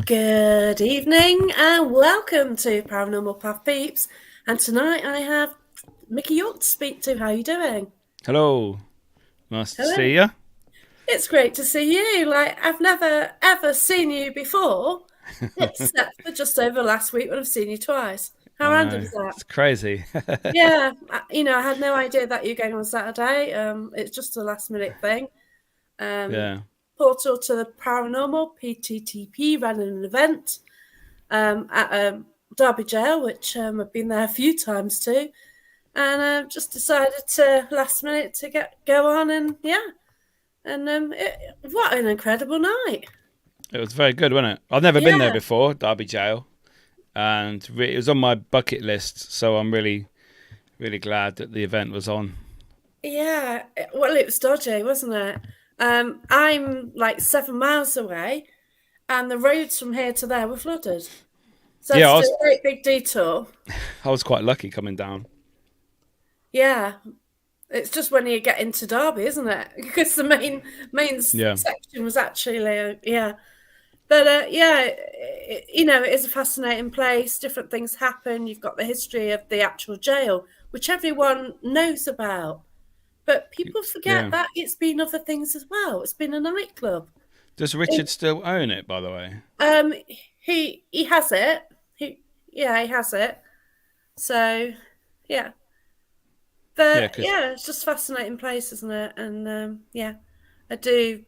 Good evening and welcome to Paranormal Path Peeps. And tonight I have Miki York to speak to. How are you doing? Hello, nice to Hello. see you. It's great to see you. I've never ever seen you before, except for just over last week when I've seen you twice. How I random know, is that? it's crazy. Yeah, I had no idea that you're going on Saturday. It's just a last minute thing. Um, Yeah, Portal to the Paranormal (PTTP) ran an event at Derby Jail, which I've been there a few times too, and just decided to last minute to go on, and what an incredible night! it was very good, wasn't it? I've never been there Yeah, before, Derby Jail, and it was on my bucket list, so I'm really, really glad that the event was on. yeah. Well, it was dodgy, wasn't it? I'm like 7 miles away, and the roads from here to there were flooded, so I had Yeah, to do a great big detour. I was quite lucky coming down. Yeah, it's just when you get into Derby, isn't it? Because the main Yeah, section was actually yeah. But it is a fascinating place. Different things happen. You've got the history of the actual jail, which everyone knows about. But people forget yeah. that it's been other things as well. It's been a nightclub. Does It, Richard still own it, by the way? um, he has it. He has it. So yeah, Yeah, but because yeah, it's just a fascinating place, isn't it? And yeah, I do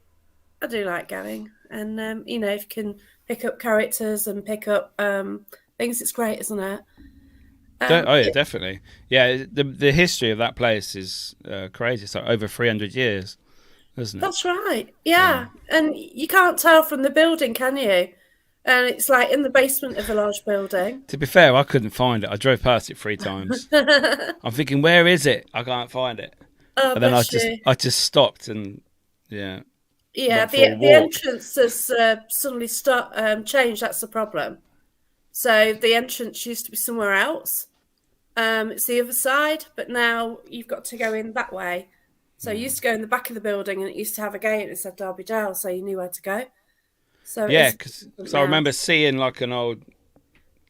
I do like going, and if you can pick up characters and pick up things, it's great, isn't it? oh yeah, Yeah, definitely. Yeah, the history of that place is crazy. It's like over 300 years, isn't it? that's right. So. Yeah, and you can't tell from the building, can you? And it's like in the basement of a large building. To be fair, I couldn't find it. I drove past it 3 times. Oh, I'm thinking, where is it? I can't find it. And then I bless just you. I just stopped and yeah, Yeah, went for a the walk. entrance has suddenly changed. That's the problem. So the entrance used to be somewhere else. It's the other side, but now you've got to go in that way. So you Yeah, used to go in the back of the building, and it used to have a gate and it said Derby Jail, so you knew where to go. So it yeah, is because different I now. remember seeing like an old,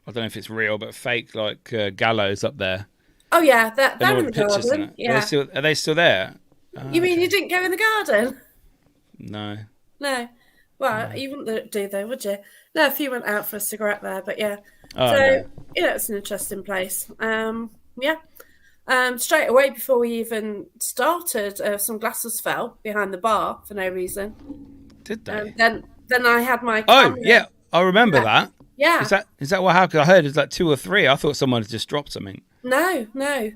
I don't know if it's real, but fake like gallows up there Oh yeah, and they're all in the the pictures in garden. it. Yeah. Are they still there? You Oh, mean you okay. didn't go in the garden? No, No. Well, no. you wouldn't do though, would you? No, if you went out for a cigarette there, but yeah. Oh So no. it's an interesting place. Yeah. Straight away before we even started, some glasses fell behind the bar for no reason. Did Um, they? then then I had my Oh camera. yeah, I remember Yeah, that. yeah. Is that what happened? I heard it's like two or three. I thought someone had just dropped something. No, no.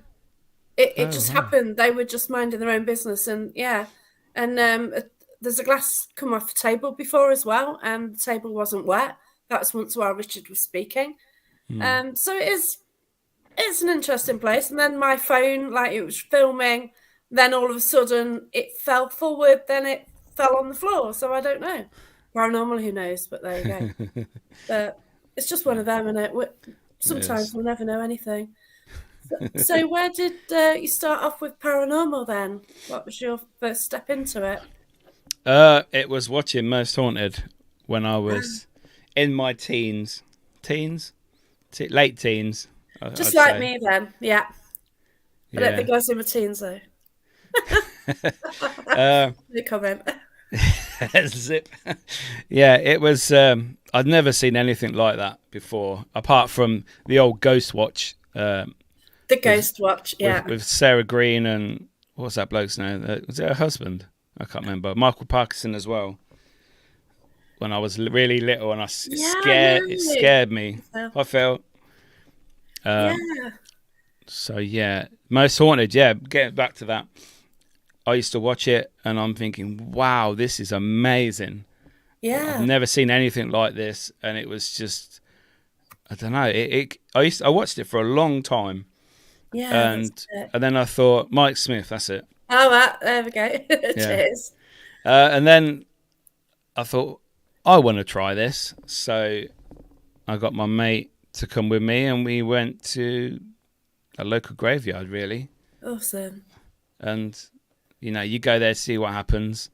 It Oh just wow. happened. They were just minding their own business, and yeah, and there's a glass come off the table before as well, and the table wasn't wet. That was once while Richard was speaking. Hmm. So it's an interesting place. And then my phone, like it was filming, then all of a sudden it fell forward, then it fell on the floor. So I don't know. Paranormal, who knows? But there you go. But it's just one Yeah, of them, and it sometimes is. we'll never know anything. So where did you start off with paranormal then? What was your first step into it? It was watching Most Haunted when I was in my late teens, Just I'd like say. me then, yeah. I don't Yeah. think I was in my teens though. uh, No comment. zip. Yeah, it was. I'd never seen anything like that before, apart from the old Ghost Watch The with Ghost Watch, yeah. Sarah Green and what's that bloke's name? Was it her husband? I can't remember. Michael Parkinson as well. When I was really little, and Yeah, I know. it scared me. So, I felt. yeah, So yeah, Most Haunted. Yeah, getting back to that, I used to watch it, and I'm thinking, wow, this is amazing. I've yeah, never seen anything like this, and it was just, I don't know. I watched it for a long time, yeah, that's and it. then I thought, Mike Smith, that's it. Oh, there we go. Yeah, Cheers. and then I thought, I want to try this, so I got my mate to come with me, and we went to a local graveyard, really, Awesome. and you go there to see what happens.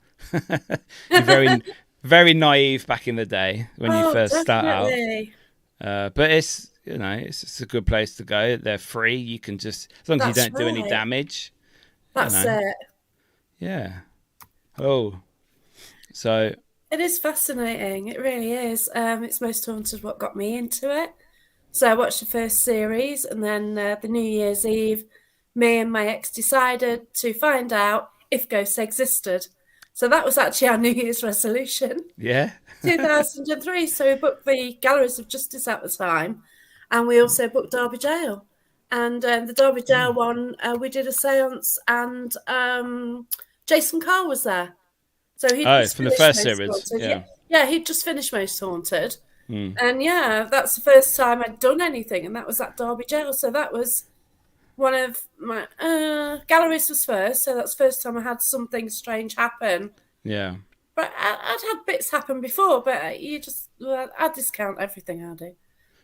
You're very very naive back in the day when you Oh, first start out. definitely. But it's it's a good place to go. They're free. You can just as long as you That's don't do any right. damage, you That's know. it. Yeah. Oh, so It is fascinating. It really is. It's Most Haunted what got me into it. So I watched the first series, and then the New Year's Eve, me and my ex decided to find out if ghosts existed. So that was actually our New Year's resolution, yeah. 2003. So we booked the Galleries of Justice at the time, and we also booked Derby Jail. And the Derby Jail Oh. one, we did a seance, and Jason Carr was there. So he'd Oh, just from the finished first Most series. Haunted. Yeah, Yeah. yeah, he'd just finished Most Haunted. Mm. And yeah, that's the first time I'd done anything, and that was at Derby Jail. So that was one of my galleries was first. So that's the first time I had something strange happen. Yeah. But I'd had bits happen before, but you just I discount everything I do.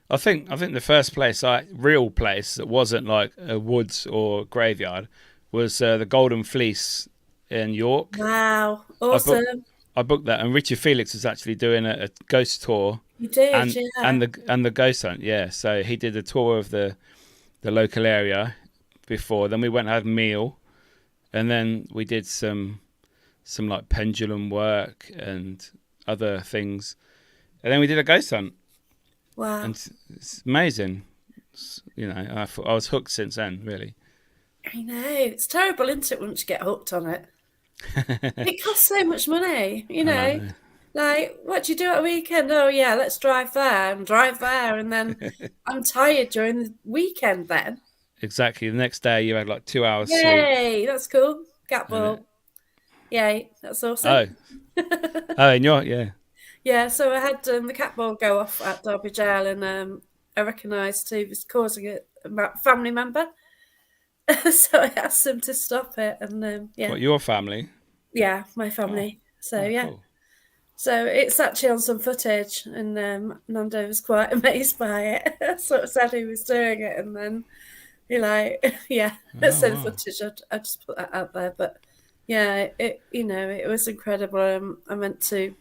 I think the first place, like real place that wasn't like a woods or graveyard, was the Golden Fleece in York. Wow, I booked awesome! I booked that, and Richard Felix was actually doing a ghost tour, You did, and yeah. the ghost hunt. Yeah, so he did a tour of the local area before. Then we went and had a meal, and then we did some like pendulum work and other things, and then we did a ghost hunt, and Wow, it's amazing. I was hooked since then, really. I know it's terrible, isn't it? Once you get hooked on it. It costs so much money, you I know. know. Like, what do you do at a weekend? Oh, yeah, let's drive there, and then I'm tired during the weekend then. Exactly. The next day you had like 2 hours sleep, Yay, that's cool. Cat and it. ball. Yay, that's awesome. Oh, oh, and you're yeah. Yeah, so I had the cat ball go off at Derby Jail, and I recognised who was causing it, a family member. So I asked them to stop it, and yeah, What, your family? yeah, my Oh, family. So oh, yeah. cool. So it's actually on some footage, and Nando was quite amazed by it. Sort of said he was doing it, and then he like, yeah, Oh, so the wow. footage. I just put that out there, but yeah, it was incredible. I meant to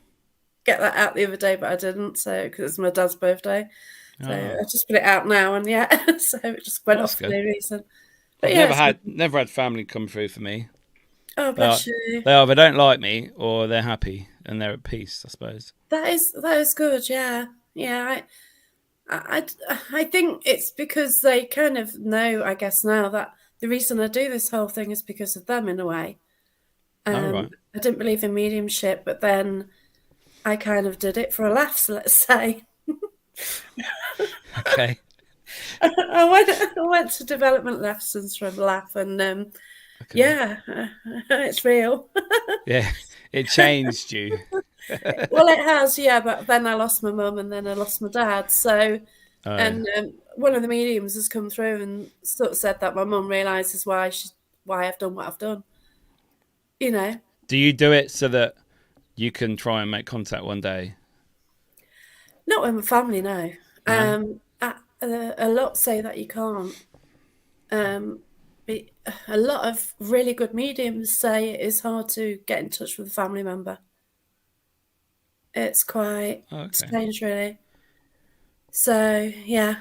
get that out the other day, but I didn't. So because it's my dad's birthday, so Oh, I just put it out now, and yeah, so it just went well, that's off for good. no reason. But I've yeah, never it's had never had family come through for me. oh They are, bless you. they either don't like me or they're happy and they're at peace, I suppose. That is good. Yeah, yeah. I think it's because they kind of know, I guess, now that the reason I do this whole thing is because of them in a way. Oh, right. I didn't believe in mediumship, but then I kind of did it for a laugh, so let's say. Okay. I went to development lessons for a laugh, and Okay. yeah, it's real. Yeah. It changed you. Well, it has, yeah, but then I lost my mum, and then I lost my dad. So, Oh. and one of the mediums has come through and sort of said that my mum realizes why I've done what I've done. You know, Do you do it so that you can try and make contact one day? not with my family, no. No? A lot say that you can't. Um, a lot of really good mediums say it is hard to get in touch with a family member. It's quite Oh, okay. strange, really. So yeah,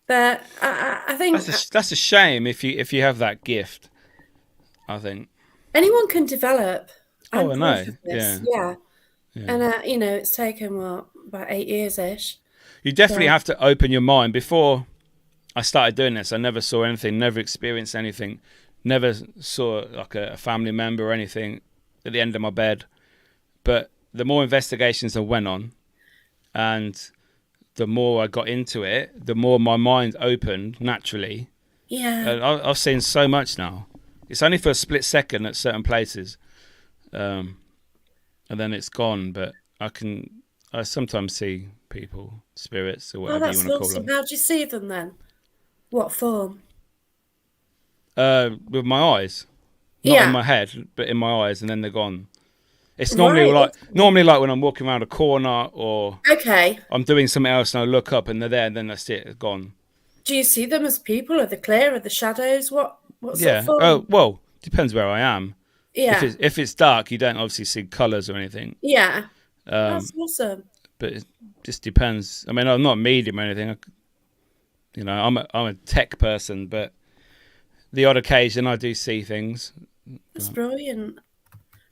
but I think That's a shame if you have that gift, I think. anyone can develop. Oh, I'm I proof know. of this. Yeah. Yeah, Yeah. and it's taken what about 8 years ish. You definitely So have to open your mind. Before I started doing this, I never saw anything, never experienced anything, never saw like a family member or anything at the end of my bed. But the more investigations I went on, and the more I got into it, the more my mind opened naturally. yeah, And I've seen so much now. It's only for a split second at certain places, um, and then it's gone. But I sometimes see people, spirits, or oh, whatever you that's want to call awesome. them, How do you see them then? What form? with my eyes, not in Yeah, my head, but in my eyes, and then they're gone. It's right. normally like when I'm walking around a corner or Okay. I'm doing something else and I look up and they're there, and then that's it, it's gone. Do you see them as people? Are they clear? Are the shadows? What sort of Yeah. Oh form? well, depends where I am. Yeah. If it's dark, you don't obviously see colours or anything. Yeah. That's Um, awesome. but it just depends. I mean, I'm not a medium or anything. I'm a tech person, but the odd occasion I do see things. That's brilliant.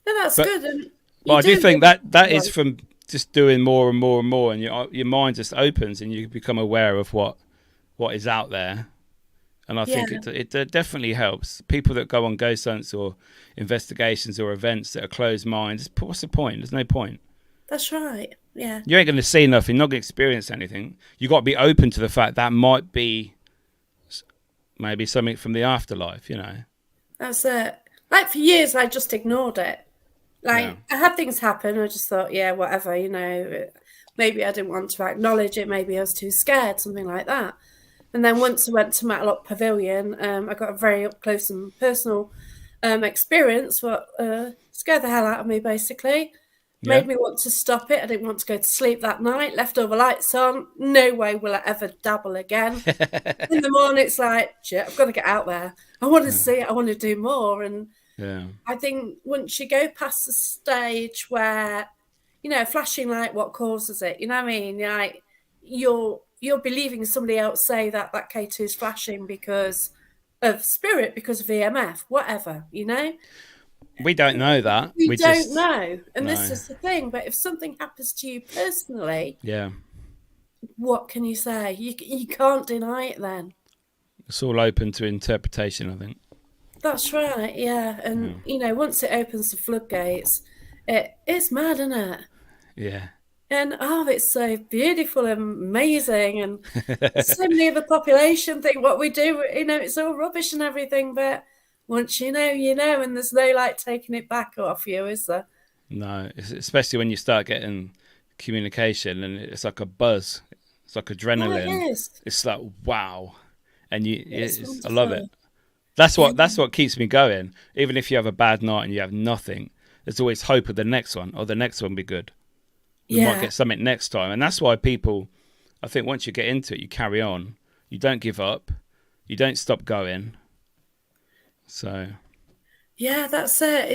No, that's But good. And but you I do do think live. that is Well, from just doing more and more and more, and your mind just opens and you become aware of what is out there. And I yeah, think it definitely helps people that go on ghost hunts or investigations or events that are closed minds. What's the point? There's no point. that's right. Yeah, You ain't going to see nothing. You're not going to experience anything. You got to be open to the fact that might be maybe something from the afterlife. that's it. Like for years, I just ignored it. Yeah. Like I had things happen. I just thought, yeah, whatever. Maybe I didn't want to acknowledge it. Maybe I was too scared, something like that. And then once I went to Matlock Pavilion, I got a very up close and personal experience. What scared the hell out of me, basically. Yeah. Made me want to stop it. I didn't want to go to sleep that night. Left all the lights on. No way will I ever dabble again. In the morning, it's like, shit, I've got to get out there. I want to see it. I want to do more. And Yeah. I think once you go past the stage where, flashing light, what causes it? You know what I mean? Like you're believing somebody else say that K2 is flashing because of spirit, because of EMF, whatever, We don't know that. We We don't just know. And this no. is the thing. But if something happens to you personally, Yeah. what can you say? You can't deny it then. It's all open to interpretation, I think. That's right, yeah. Yeah. And once it opens the floodgates, it's mad, isn't it? Yeah. And oh, it's so beautiful and amazing. And so many of the population think what we do, it's all rubbish and everything. But once you know, and there's no like taking it back off you, is there? No, especially when you start getting communication and it's like a buzz. It's like Yeah, it adrenaline. is. It's like wow, and It's I love it. wonderful. Yeah, That's what keeps me going. Even if you have a bad night and you have nothing, there's always hope of the next one. Or the next one will be good. We might yeah, get something next time, and that's why people. I think once you get into it, you carry on. You don't give up. You don't stop going. So yeah. That's it.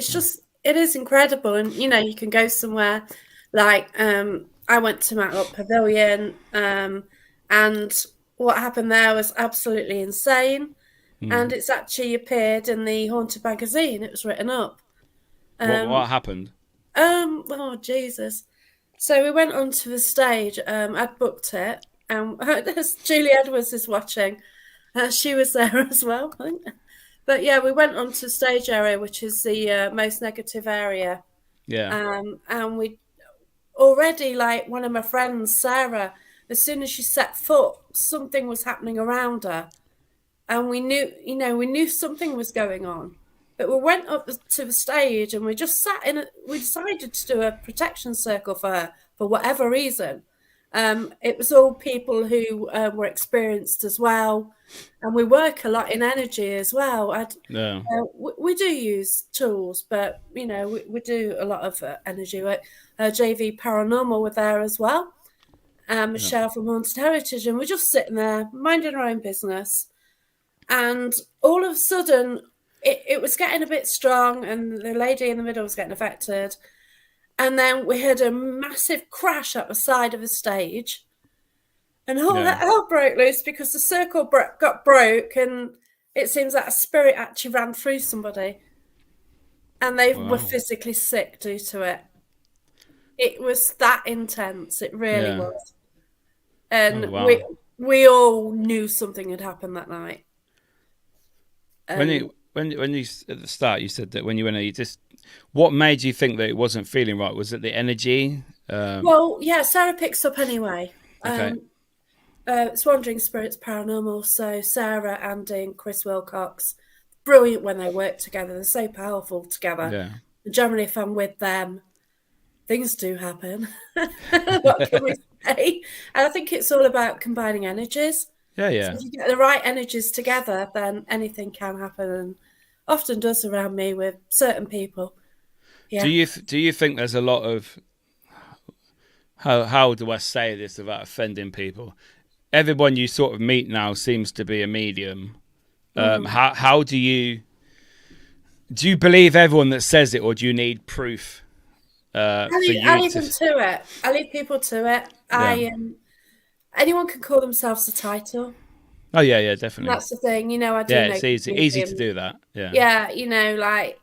It is incredible, and you can go somewhere like I went to Matlock Pavilion, and what happened there was absolutely insane. And it's actually appeared in the Haunted magazine. It was written up. what Um, happened? oh Jesus! So we went onto the stage. I'd booked it, and Julie Edwards is watching. She was there as well, I think. But yeah, we went onto the stage area, which is the most negative area. Yeah, And we already, like one of my friends, Sarah, as soon as she set foot, something was happening around her. And we knew something was going on. But we went up to the stage and we just sat in it. We decided to do a protection circle for her for whatever reason. It was all people who were experienced as well. And we work a lot in energy as well. yeah, We do use tools, but we do a lot of energy work. JV Paranormal were there as well. yeah, Michelle from Haunted Heritage, and we're just sitting there minding our own business. And all of a sudden, it was getting a bit strong, and the lady in the middle was getting affected. And then we heard a massive crash at the side of the stage, and all yeah. that hell broke loose because the circle got broke, and it seems that a spirit actually ran through somebody, and they were Wow. physically sick due to it. It was that intense. It really Yeah. was, Oh and wow. we all knew something had happened that night. And When you at the start you said that when you went you just what made you think that it wasn't feeling right? Was it the energy? well, yeah, Sarah picks up anyway. Okay. It's Wandering Spirits Paranormal. So Sarah, Andy, and Chris Wilcox, brilliant when they work together. They're so powerful together. Yeah. And generally, if I'm with them, things do happen. What can we say? And I think it's all about combining energies. Yeah. So Yeah. if you get the right energies together, then anything can happen, and often does around me with certain people. Yeah. Do you think there's a lot of how do I say this without offending people? Everyone you sort of meet now seems to be a medium. Mm. How do you Do you believe everyone that says it, or do you need proof for I you leave to? them to it. I leave people to it. Yeah. Anyone can call themselves a title. Oh yeah, yeah, And definitely. that's the thing, I do Yeah, know it's easy to mediums. do that. Yeah, Yeah, like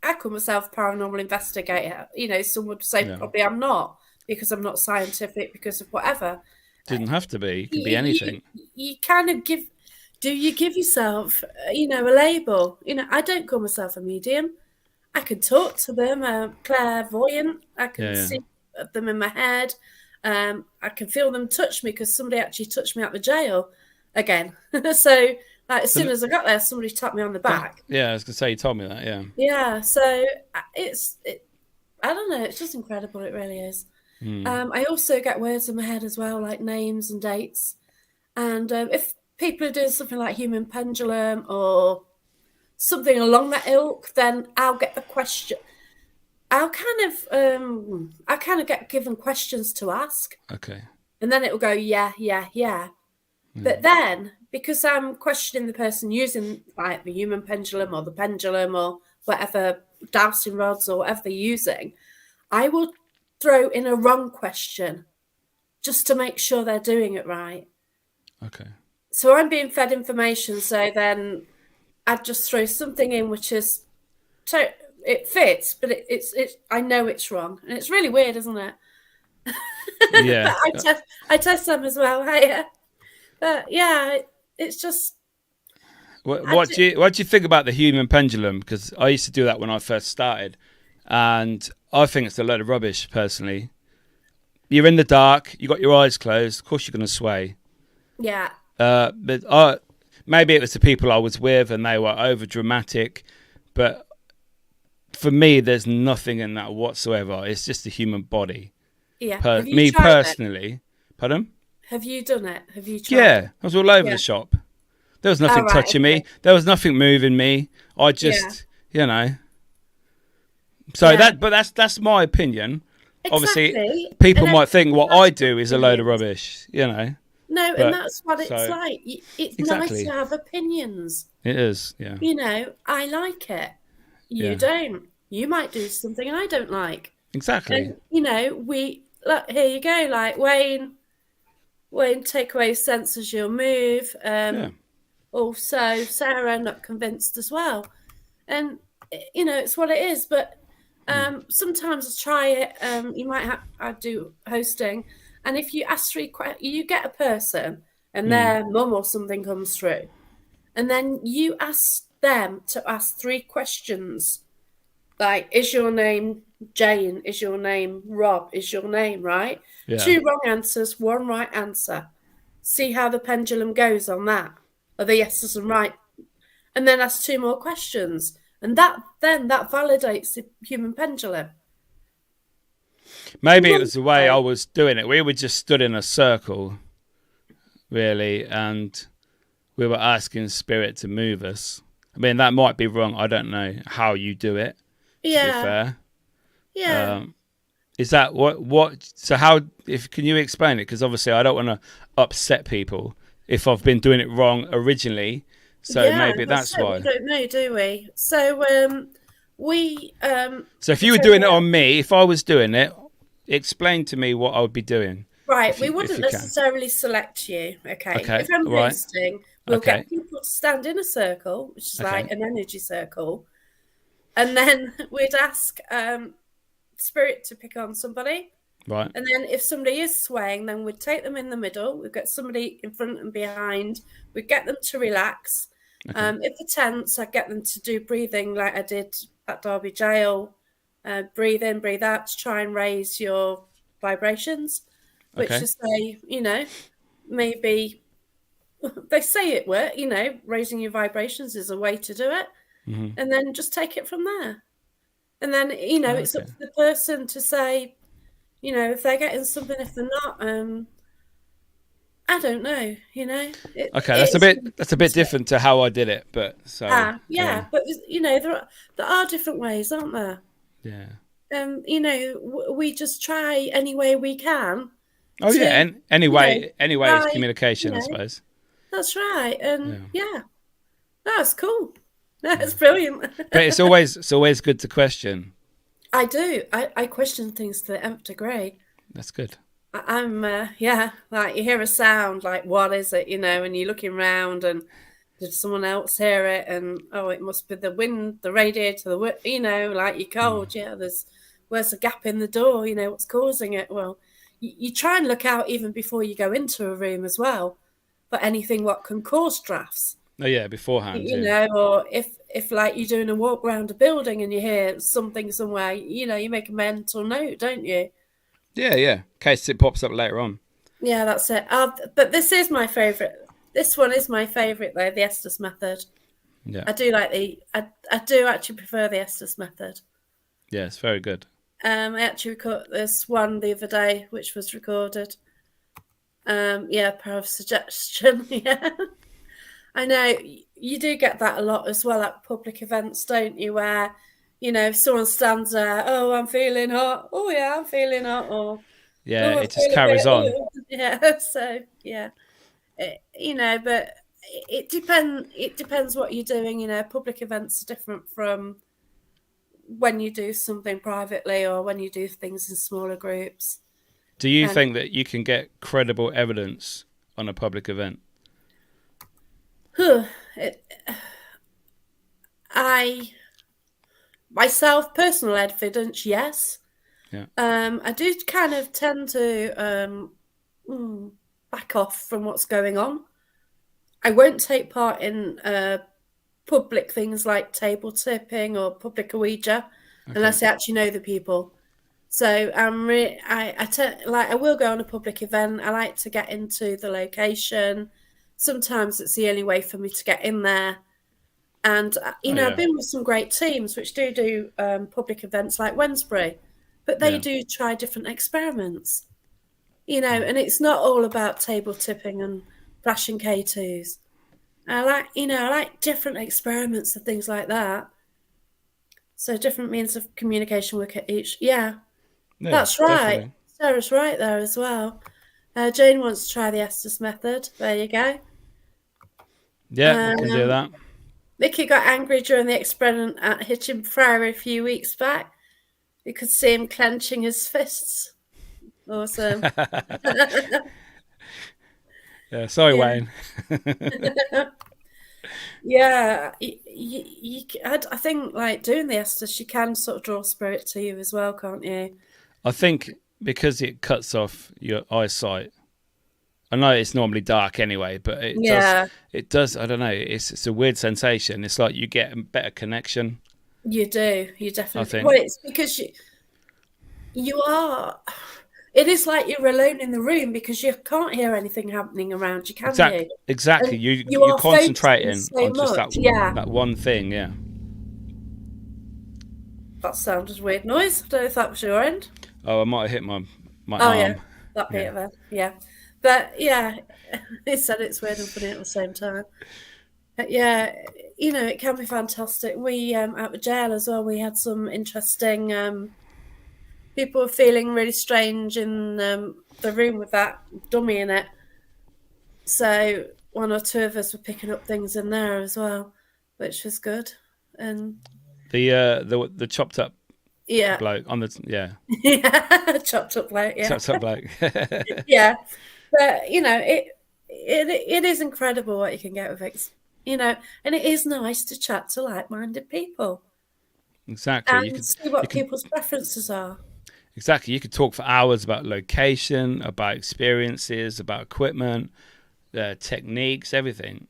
I call myself paranormal investigator. Some would say yeah. probably I'm not because I'm not scientific because of whatever. Uh, Didn't have to be. It could be you, anything. you kind of do you give yourself, a label? I don't call myself a medium. I can talk to them, clairvoyant. I can Yeah, yeah. see them in my head. I can feel them touch me because somebody actually touched me out the jail again. So, like, as So soon as I got there, somebody tapped me on the that, back. yeah, I was gonna say you told me that. Yeah. Yeah, so I don't know. It's just incredible. It really is. Mm, I also get words in my head as well, like names and dates. And if people are doing something like human pendulum or something along that ilk, then I'll get the question. I kind of get given questions to ask, okay. and then it will go, yeah, yeah, yeah. But Mm, then, because I'm questioning the person using like the human pendulum or whatever dowsing rods or whatever they're using, I will throw in a wrong question just to make sure they're doing it right. okay. So I'm being fed information, so then I'd just throw something in which is it fits, but it's I know it's wrong, and it's really weird, isn't it? But Yeah. I test them as well. But yeah, it's just I ju- What do you think about the human pendulum? Because I used to do that when I first started, and I think it's a load of rubbish. Personally, you're in the dark, you got your eyes closed. Of course, you're going to sway. yeah, But maybe it was the people I was with, and they were over dramatic. But for me, there's nothing in that whatsoever. It's just the human body. yeah. Have you Me tried it? personally, pardon? Have you done it? Have you tried Yeah, it? I was all over Yeah. the shop. There was All nothing right. touching me. Okay. There was nothing moving me. I Yeah. just, you know. So Yeah. that's my opinion. Obviously, Exactly. people And might think what everyone I has do is a load of opinions. rubbish, you know. No, and But that's what it's so like. It's nice to exactly, have opinions. it is. Yeah, I like it. You yeah, don't. You might do something I don't like. exactly. And we look, here you go, like Wayne, take away censors your move. Yeah. Also Sarah not convinced as well. And it's what it is. But Mm, sometimes I try it. You might have I do hosting, and if you ask you get a person and mm, their mum or something comes through, and then you ask them to ask 3 questions like, is your name Jane? Is your name Rob? Is your name right? yeah. 2 wrong answers, 1 right answer. See how the pendulum goes on that. Are the yeses and right? And then ask 2 more questions. And that validates the human pendulum. Maybe it was Months the way I ago. was doing it. We were just stood in a circle, really, and we were asking spirit to move us. I mean, that might be wrong. I don't know how you do it. To be Yeah, fair, yeah, is that what? So how? If can you explain it? Because obviously, I don't want to upset people if I've been doing it wrong originally. So yeah. maybe That's that's it. We why. don't know, do we? So we So if you were so doing it yeah. on me, if I was doing it, explain to me what I would be doing. Right, we If wouldn't you can. necessarily select you. Okay, if Okay. I'm All right. hosting, we'll Okay. get people to stand in a circle, which is Okay. like an energy circle, and then we'd ask spirit to pick on somebody. Right. And then if somebody is swaying, then we'd take them in the middle. We've got somebody in front and behind. We'd get them to relax. Okay. If they're tense, I'd get them to do breathing like I did at Derby Jail. Breathe in, breathe out to try and raise your vibrations, which Okay. is say, maybe they say it work, raising your vibrations is a way to do it. Hmm. And then just take it from there. And then, it's up Okay. to the person to say, if they're getting something, if they're not, I don't know, Okay. it's That's a bit different to how I did it, but so yeah. yeah, but there are different ways, aren't there? Yeah. We just try any way we can Oh yeah. to, And you know, anyway, it's try, communication, I suppose. that's right, and Yeah. yeah, that's cool. That's brilliant. But it's always good to question. I do. I question things to the nth degree. That's good. I'm, yeah, like you hear a sound, like what is it, and you're looking round and did someone else hear it? And oh, it must be the wind, the radiator, like you're cold. Yeah, where's the gap in the door? What's causing it? Well, you try and look out even before you go into a room as well for anything what can cause drafts. Oh yeah, beforehand. Yeah. Or if like you're doing a walk around a building and you hear something somewhere, you make a mental note, don't you? Yeah, yeah. In case it pops up later on. Yeah, that's it. But this is my favourite. This one is my favourite though, the Estes method. Yeah. I do like I do actually prefer the Estes method. Yeah, it's very good. I actually recorded this one the other day, which was recorded. Yeah, power of suggestion. Yeah, I know you do get that a lot as well at public events, don't you? Where if someone stands there, oh, I'm feeling hot. Oh yeah, I'm feeling hot. Or Yeah, oh, I it just feel a carries bit. on. Oh, yeah. So yeah, but it depends what you're doing. Public events are different from when you do something privately or when you do things in smaller groups. Do you And think that you can get credible evidence on a public event? it, I myself, personal evidence, yes. Yeah. I do kind of tend to back off from what's going on. I won't take part in public things like table tipping or public Ouija Okay. unless I actually know the people. So I will go on a public event. I like to get into the location. Sometimes it's the only way for me to get in there. And Oh I've yeah. been with some great teams which do public events like Wednesbury, but they Yeah. do try different experiments. And it's not all about table tipping and flashing K2s. I like different experiments and things like that. So different means of communication work at each. Yeah, Yeah, that's right. definitely. Sarah's right there as well. Jane wants to try the Estes method. There you go. Yeah, we can do Um, that. Mickey got angry during the experiment at Hitchin Priory a few weeks back. You could see him clenching his fists. Awesome. Yeah, sorry, Yeah. Wayne. Yeah. I think like doing the Estes, you can sort of draw spirit to you as well, can't you? I think because it cuts off your eyesight. I know it's normally dark anyway, but it does. Yeah, It does. I don't know. It's a weird sensation. It's like you get a better connection. you do. You I definitely. Well, think. it's because you are. It is like you're alone in the room because you can't hear anything happening around you, can Exactly. you? Exactly. And You you you're are focusing concentrating so on just that much. Yeah, that one thing. Yeah. that sounded weird noise. I don't know if that was your end. Oh, I might have hit my Oh yeah, arm. that bit Yeah. of it. Yeah, but yeah, it said it's weird and funny at the same time. But yeah, it can be fantastic. We at the jail as well. We had some interesting people were feeling really strange in the room with that dummy in it. So one or two of us were picking up things in there as well, which was good. And The chopped up yeah, bloke on the yeah, chopped up like yeah, chopped up bloke. yeah. But it is incredible what you can get with it. And it is nice to chat to like-minded people Exactly. and see what you could people's preferences are. exactly you could talk for hours about location, about experiences, about equipment, techniques, everything.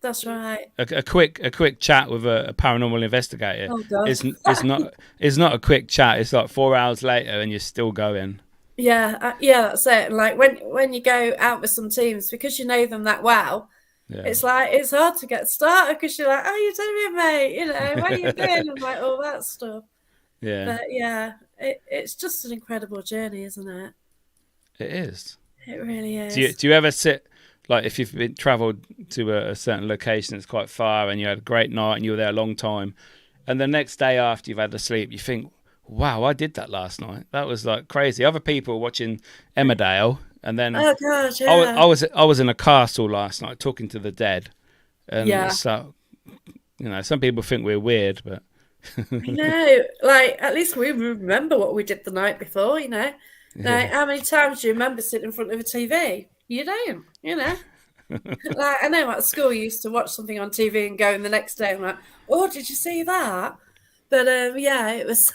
That's right. A quick chat with a paranormal investigator Oh God. is not a quick chat. It's like 4 hours later and you're still going. Yeah, yeah, that's it. And like when you go out with some teams, because you know them that well, Yeah. it's like it's hard to get started because you're like, "How you doing, mate? Where you been?" And like all that stuff. Yeah, But yeah, it's just an incredible journey, isn't it? it is. It really Do you is. do you ever sit like if you've been traveled to a certain location that's quite far and you had a great night and you were there a long time, and the next day after you've had the sleep, you think, "Wow, I did that last night. That was like crazy." Other people watching Emmerdale, and then Oh God, I was, yeah, I was I was in a castle last night talking to the dead, and yeah. it's like some people think we're weird, but I know. Like, at least we remember what we did the night before, you know. Like, yeah, how many times do you remember sitting in front of a TV? You don't, you know. Like, I know at school you used to watch something on TV and go in the next day and like, oh, did you see that? But yeah, it was.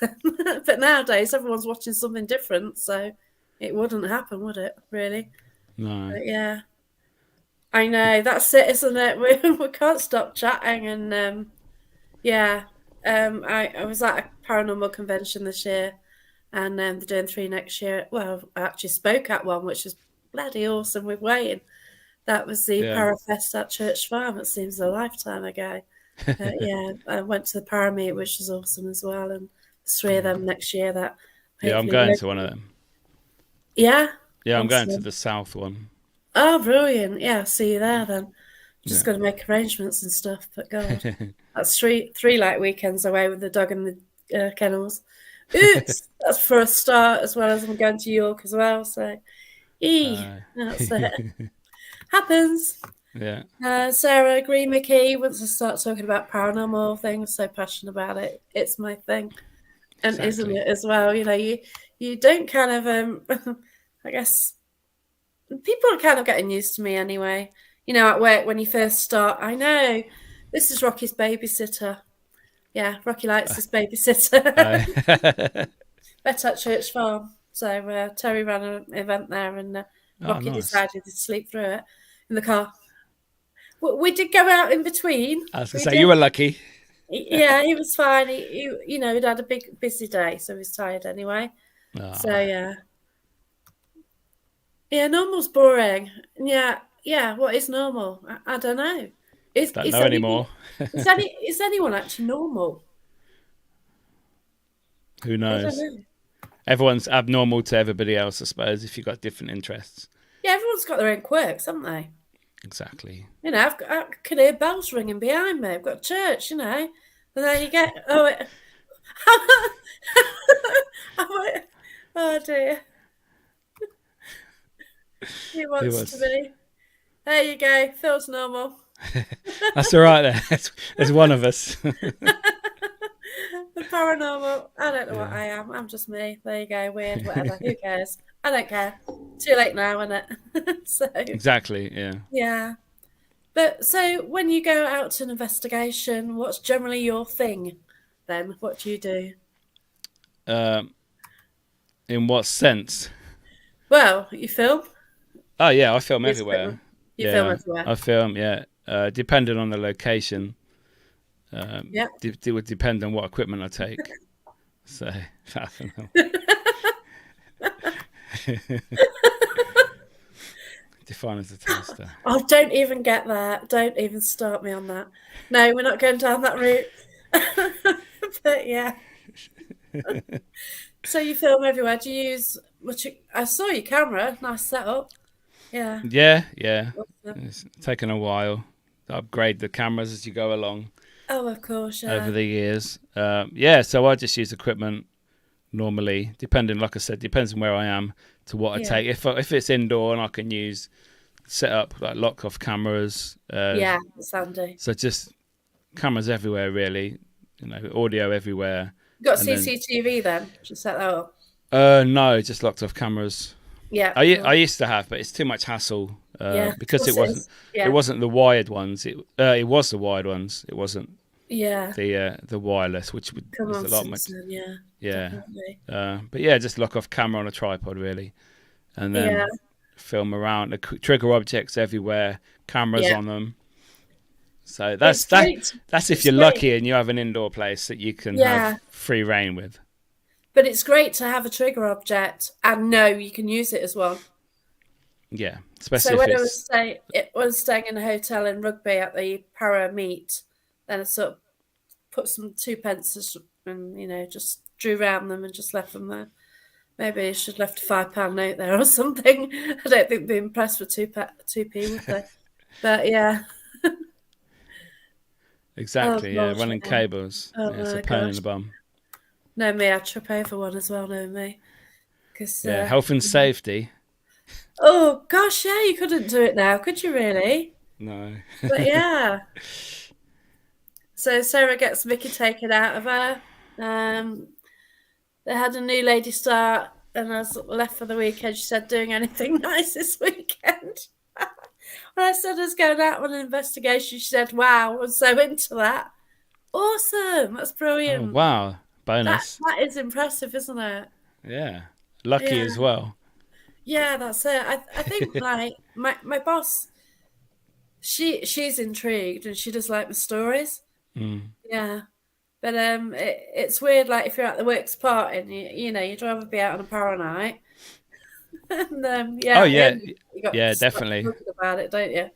But nowadays everyone's watching something different, so it wouldn't happen, would it? Really? no, But yeah, I know that's it, isn't it? We can't stop chatting, and yeah, I was at a paranormal convention this year, and they're doing three next year. Well, I actually spoke at one, which was bloody awesome with Wayne. That was the yeah, Parafest at Church Farm. It seems a lifetime ago. Yeah, I went to the Parameet, which was awesome as well, and there's three of them next year that yeah. I'm hopefully going will. to one of them. Yeah, Yeah, I'm going to awesome. the south one. Oh, brilliant. Yeah, see you there then. Just Yeah, got to make arrangements and stuff, but God, that's three light weekends away with the dog and the kennels. Oops, that's for a start, as well as I'm going to York as well. So, uh, that's it. Happens. yeah, Sarah, agree, Mickey. Once I start talking about paranormal things, so passionate about it, it's my thing, and isn't exactly. it as well? You know, you don't kind of I guess people are kind of getting used to me anyway. You know, at work when you first start, I know this is Rocky's babysitter. Yeah, Rocky likes his babysitter. Uh, Met at Church Farm. So Terry ran an event there, and oh, Rocky nice. decided to sleep through it in the car. We did go out in between. I was gonna We say you did. were lucky. Yeah, he was fine. You know, he'd had a big, busy day, so he's tired anyway. So Oh, yeah, yeah, normal's boring. Yeah, yeah. What is normal? I don't know. don't Is know anyone anymore. is anyone actually normal? Who I don't knows? know. Everyone's abnormal to everybody else, I suppose, if you've got different interests. Yeah, everyone's got their own quirks, haven't they? Exactly. You know, I can hear bells ringing behind me. I've got church, you know, and then you get oh dear, he Who wants to was? be. There you go. Feels normal. That's all right there. There's one of us. The paranormal. I don't know what Yeah. I am. I'm just me. There you go. Weird, whatever. Who cares? I don't care. Too late now, isn't it? So, Exactly. Yeah. yeah. But so when you go out to an investigation, what's generally your thing then? What do you do? Um, in what sense? Well, you film. Oh yeah, I film Use equipment. everywhere. You film Yeah, everywhere. I film. Yeah, depending on the location, Yeah. it would depend on what equipment I take. So I don't know. Define as a toaster. Oh, don't even get there. Don't even start me on that. No, we're not going down that route. But yeah. So you film everywhere. Do you use much? I saw your camera. Nice setup. Yeah. Yeah, yeah. Awesome. It's taken a while to upgrade the cameras as you go along Oh, of course. over Yeah. the years. Yeah, so I just use equipment normally, depending, like I said, depends on where I am to what I Yeah. take. If it's indoor and I can use set up like lock off cameras, Yeah. It's handy. so just cameras everywhere really, audio everywhere, You got and then CCTV then? Just set that up. no, just locked off cameras. Yeah. I used to have, but it's too much hassle Yeah. Of because course it is. it Yeah. wasn't the wired ones. It was the wired ones. It wasn't Yeah. the wireless, which Come was on, a lot much. Simpson. Yeah. Yeah, Definitely. but yeah, just lock off camera on a tripod really, and Yeah. then film around. The trigger objects everywhere, cameras Yeah. on them. So It's great. that's if It's you're great. lucky and you have an indoor place that you can have Yeah. free reign with. But it's great to have a trigger object and know you can use it as well. Yeah, So especially if when it's I was staying in a hotel in Rugby at the Para Meet, then I sort of put some two pences and just drew round them and just left them there. Maybe I should have left a £5 note there or something. I don't think they'd be impressed with two p would they? But yeah. Oh exactly gosh, running yeah. cables. Oh Yeah, it's a my pain in gosh. the bum. No me, I'd trip over one as well. No me, because Yeah, health and safety. oh gosh, yeah, you couldn't do it now, could you really? No. But yeah. So Sarah gets Miki taken out of her. Um, they had a new lady start, and I was left for the weekend. She said, "Doing anything nice this weekend?" When I said I was going out on an investigation, she said, "Wow, I'm so into that." Awesome, that's Oh brilliant. wow, That bonus. that is impressive, isn't it? Yeah, lucky Yeah, as well. yeah, that's it. I think like my boss, she's intrigued and she does like the stories. Mm. Yeah. But it's weird. Like if you're at the works party, and you'd rather be out on a power night, and Oh yeah, at the yeah, end you got yeah, to start definitely. talking about it, don't you?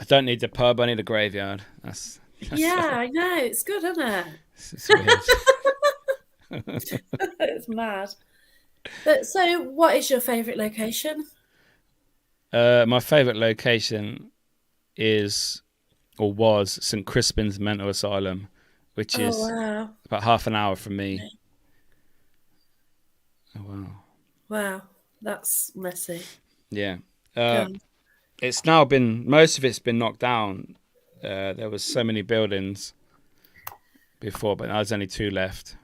I don't need the pub. I need a graveyard. That's Yeah, I know. It's good, isn't it? it's weird. It's mad. But so, what is your favourite location? My favourite location is or was St Crispin's Mental Asylum, which Oh is wow, about half an hour from me. Oh wow. wow, that's messy. Yeah. Go Uh, on. it's now been most of it's been knocked down. There was so many buildings before, but now there's only two left,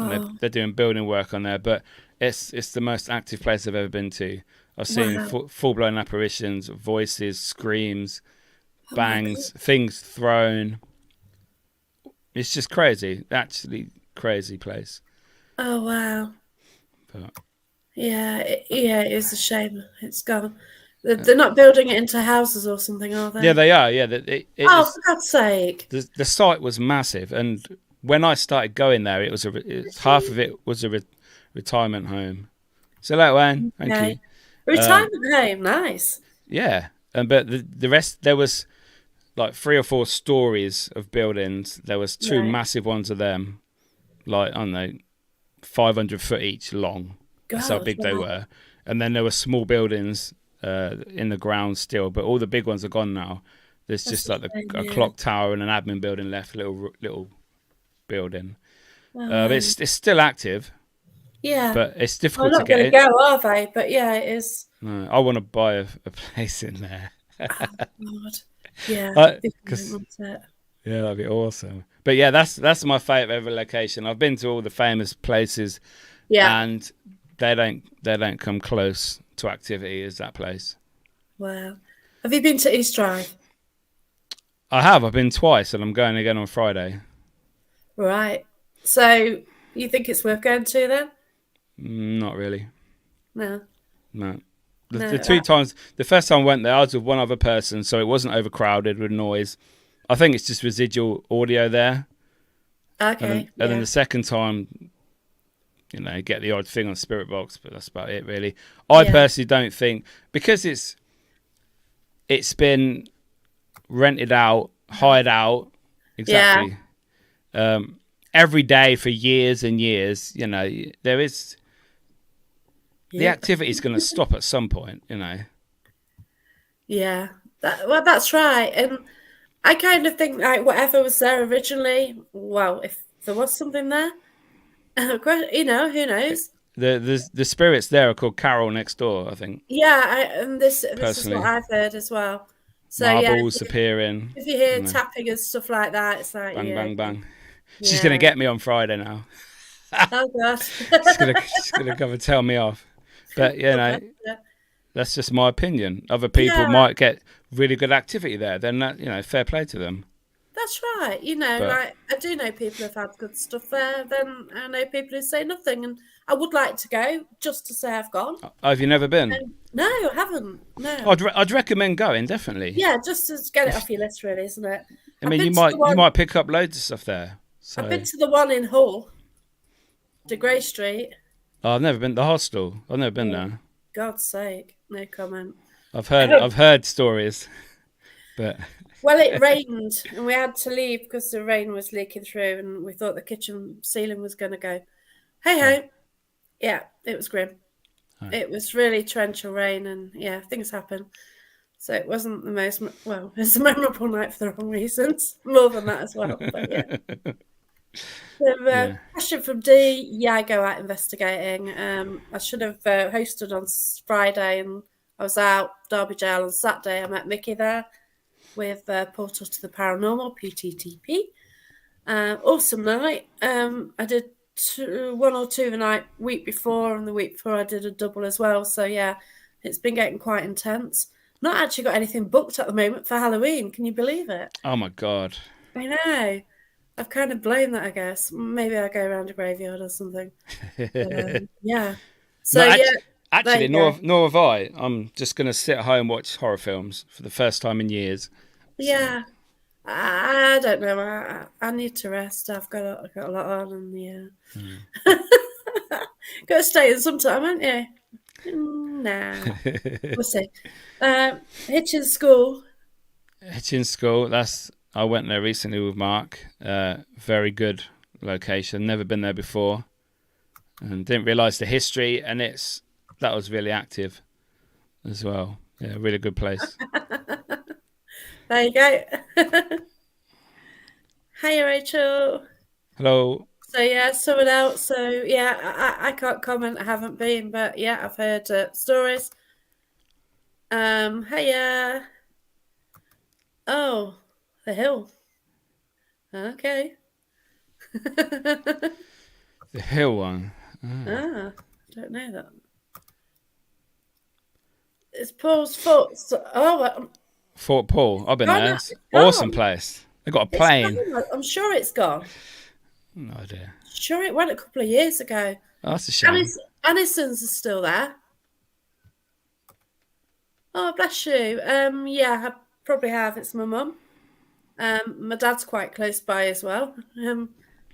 and Oh they're doing building work on there. But it's the most active place I've ever been to. I've seen wow, full blown apparitions, voices, screams, oh my god, bangs, things thrown. It's just crazy, actually crazy place. oh wow. But Yeah, yeah, it is a shame. It's gone. They're not building it into houses or something, are yeah, they? they are. Yeah, it Oh, was for God's sake. the site was massive, and when I started going there, half of it was a retirement home. So that Wayne, thank you. Okay. Retirement home, nice. Yeah, and but the rest there was like three or four stories of buildings. There was two Right. massive ones of them, like I don't know, 500 foot each long. That's how God, big they wow. were. And then there were small buildings in the ground still, but all the big ones are gone now. There's That's just a like shame, a yeah. clock tower and an admin building left, little building. Oh, But wow. it's still active, Yeah. but it's Well, difficult to not get going to in. go, are they? But yeah, it is. No, I want to buy a place in there. Oh, God. Yeah. Big moment, Because wasn't it? yeah, that'd be awesome. But yeah, that's my favorite ever location. I've been to all the famous places, Yeah. and they don't come close to activity as that place. Wow. Have you been to East Drive? I have. I've been twice, and I'm going again on Friday. Right. So you think it's worth going to then? Not really. No. No. The No. two times, the first time I went there, I was with one other person, so it wasn't overcrowded with noise. I think it's just residual audio there, and then Okay. and then Yeah. the second time, you get the odd thing on Spirit Box, but that's about it really. I Yeah. personally don't think because it's been rented out, hired out, Yeah. exactly, every day for years and years. There is the Yep. activity is going to stop at some point. Yeah. Well, that's right. And I kind of think like whatever was there originally, well, if there was something there, who knows? The spirits there are called Carol next door, I think. Yeah, and this is what Personally, I've heard as well. So yeah, marbles appearing, if you hear you know, tapping and stuff like that, it's like bang yeah, bang bang. She's yeah. gonna get me on Friday now. Oh God. She's gonna come and tell me off. But that's just my opinion. Other people Yeah, might get really good activity there. Then fair play to them. that's right. But Like I do know people who've had good stuff there. Then I know people who say nothing, and I would like to go just to say I've gone. have you never been? No, I haven't. No. I'd recommend going definitely. Yeah, just to get it If off your list, really, isn't it? I I've mean, been you to the might you one. might pick up loads of stuff there. I've been So to the one in Hull, to Grey Street. I've never been to the hostel. I've never been Oh, there. God's sake, no comment. I've heard I've heard stories, but Well, it rained and we had to leave because the rain was leaking through, and we thought the kitchen ceiling was going to go. Hey oh, ho, yeah, it was grim. oh. It was really torrential rain, and yeah, things happen. So it wasn't the most well. It's a memorable night for the wrong reasons, more than that as well. But yeah. So, Yeah. question from D. Yeah, I go out investigating. I should have hosted on Friday, and I was out Derby Jail on Saturday. I met Miki there with Portal to the Paranormal (PTTP). Awesome night. I did one or two the night week before, and the week before I did a double as well. So yeah, it's been getting quite intense. Not actually got anything booked at the moment for Halloween. Can you believe it? Oh my god. I know. I've kind of blamed that, I guess. Maybe I'll go around a graveyard or something. But yeah. No, So yeah, there actually, you go. nor have I. I'm just going to sit at home and watch horror films for the first time in years. So, Yeah. I don't know. I need to rest. I've got a lot on, and yeah. mm. Got to stay in sometime, haven't you? Nah, we'll see. Hitchin School. Hitchin School. I went there recently with Mark. Very good location. Never been there before, and didn't realise the history. And that was really active as well. Yeah, really good place. There you go. Hey, Rachel. Hello. So yeah, someone else. So yeah, I can't comment. I haven't been, but yeah, I've heard stories. Hey, oh, the hill. Okay. The Hill one. Ah. Ah, don't know that. It's Paul's fault. So, Fort Paul. I've been gone. there. It's It's awesome gone. place. They got a It's plane. gone. I'm sure it's gone. No idea. Sure, it went a couple of years ago. Oh, that's a shame. Aniston's is still there. Oh, bless you. Yeah, I probably have. It's my mum. My dad's quite close by as well.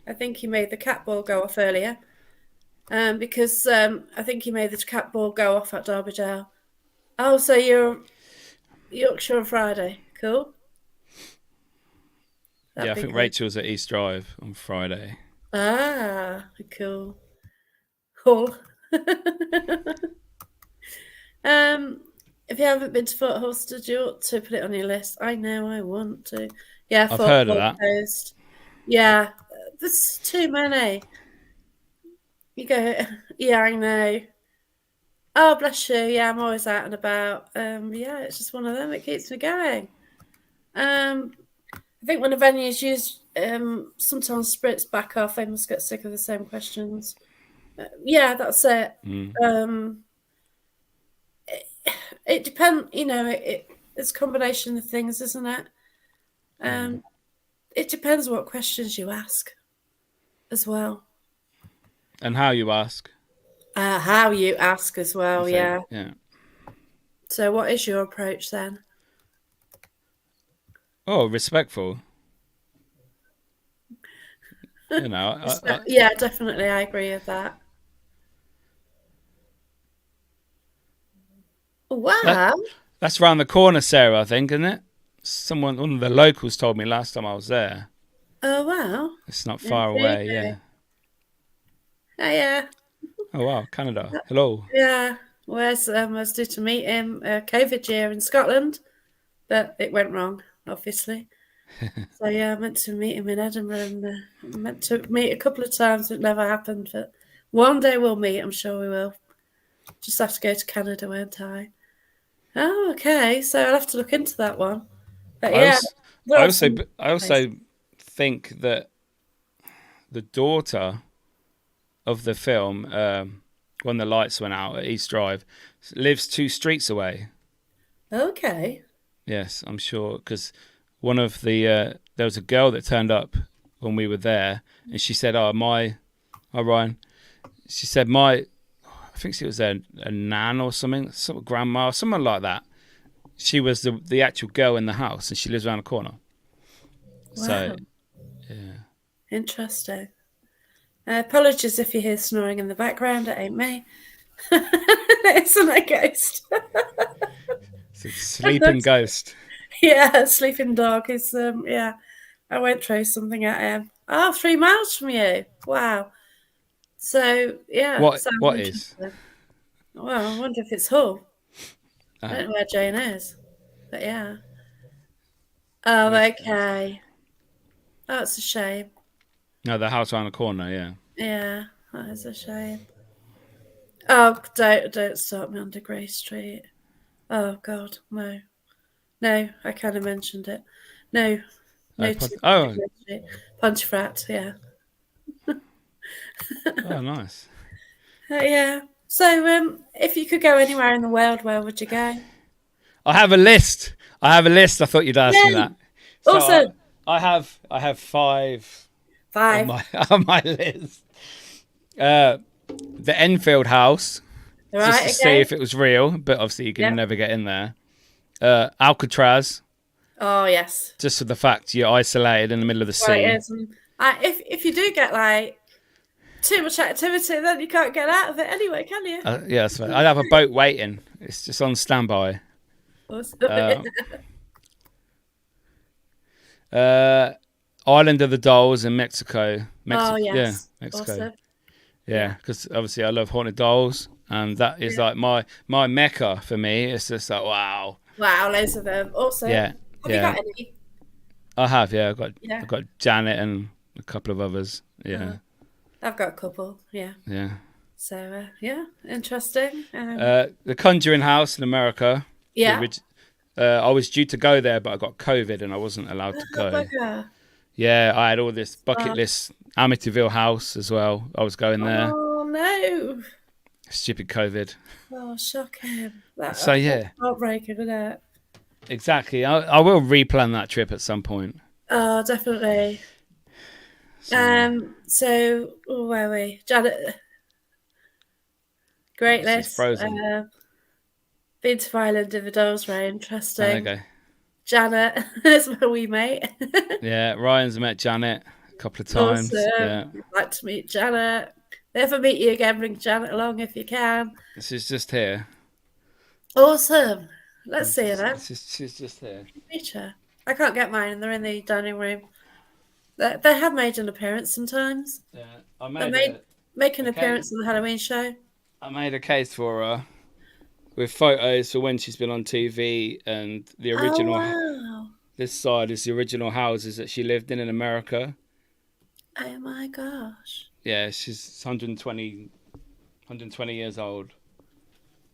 I think he made the cat ball go off earlier. Because I think he made the cat ball go off at Derby Dale. Oh, so you're Yorkshire on Friday. Cool. Yeah, That'd I be think good. Rachel's at East Drive on Friday. Ah, cool. Cool. um, if you haven't been to Fort Halstead, you ought to put it on your list. I know I want to. Yeah, I've Fort heard of Fort that. Coast. Yeah, there's too many. You go, yeah, I know. Oh, bless you. Yeah, I'm always out and about. Yeah, it's just one of them. It keeps me going. I think when a venue's used, sometimes spirits back off. They must get sick of the same questions. Yeah, that's it. Mm. Um, it depends. It's a combination of things, isn't it? Yeah. Um, it depends what questions you ask as well. And how you ask, How you ask as I well. think. Yeah. Yeah. So, what is your approach then? Oh, respectful. You know, Yeah, definitely. I agree with that. that Wow. that's round the corner, Sarah. I think, isn't it? One of the locals told me last time I was there. Oh, wow. It's not far Indeed. away. Yeah. Oh, yeah. Oh wow, Canada. Hello. Yeah. I was due to meet him COVID year in Scotland, but it went wrong, obviously. So yeah, I meant to meet him in Edinburgh, and meant to meet a couple of times. It never happened, but one day we'll meet. I'm sure we will. Just have to go to Canada, won't I? Oh, okay. So I'll have to look into that one. But I yeah, also, there are some I places. also think that the daughter of the film, when the lights went out at East Drive, lives 2 streets away. Okay. Yes, I'm sure because one of the there was a girl that turned up when we were there, and she said, oh Ryan," she said I think she was a nan or something, some grandma, or someone like that. She was the actual girl in the house, and she lives around the corner. So Wow. yeah, Interesting. Apologies if you hear snoring in the background. It ain't me. It's not a ghost. it's a sleeping ghost. Yeah, sleeping dog is yeah. I won't throw something at him. Oh, 3 miles from you. Wow. So yeah, sounds What is? interesting. Well, I wonder if it's Hull. I don't Ah, know where Jane is. But yeah. Oh, East Coast. okay. That's a shame. No, the house around the corner. Yeah. Yeah, that is a shame. Oh, don't start me under Grey Street. Oh God, no. No, I kind of mentioned it. No. Oh, No two oh, Pontefract, yeah. oh, nice. Yeah. So, if you could go anywhere in the world, where would you go? I have a list. I have a list. I thought you'd ask me Yay! that. So Also, I have five on 5. my on my list. Uh, the Enfield house, just to Right, see okay. if it was real, but obviously you can Yep. never get in there. Alcatraz, Oh, yes. just for the fact you're isolated in the middle of the Well, it sea. is. And if you do get like too much activity, then you can't get out of it anyway, can you? Yeah, so I'd have a boat waiting. It's just on standby. Also, Uh, uh, Island of the Dolls in Mexico. oh, Yeah, yes. Mexico. Awesome. Yeah, Yeah. because obviously I love haunted dolls, and that is Yeah. like my mecca for me. It's just like wow. Wow, loads of them. Awesome. Yeah, Have you yeah. got any? I have. Yeah, Yeah. I've got Janet and a couple of others. Uh, Yeah, I've got a couple. Yeah. yeah. So, yeah, interesting. The Conjuring House in America. The Yeah. orig- I was due to go there, but I got COVID and I wasn't allowed to Oh, go. bugger. Yeah, I had all this bucket Oh, list. Amityville House as well. I was going there. oh, no. Stupid COVID. Oh, shocking. So That's yeah, heartbreaking, isn't it? exactly. I will replan that trip at some point. Oh, definitely. So So where are we? Janet, great she's list. frozen. Been to Ireland of the Dolls, very There you interesting. go. Janet is my wee mate. Yeah, Ryan's met Janet a couple of times. Awesome. Yeah, I'd like to meet Janet. If I meet you again, bring Janet along if you can. she's just here. Awesome. Let's see her then. She's just here. Meet her. I can't get mine. They're in the dining room. They have made an appearance sometimes. Yeah, They make an a case. appearance on the Halloween show. I made a case for her with photos for when she's been on TV, and the Oh original. wow! This side is the original houses that she lived in America. Oh my gosh! Yeah, she's 120 years old,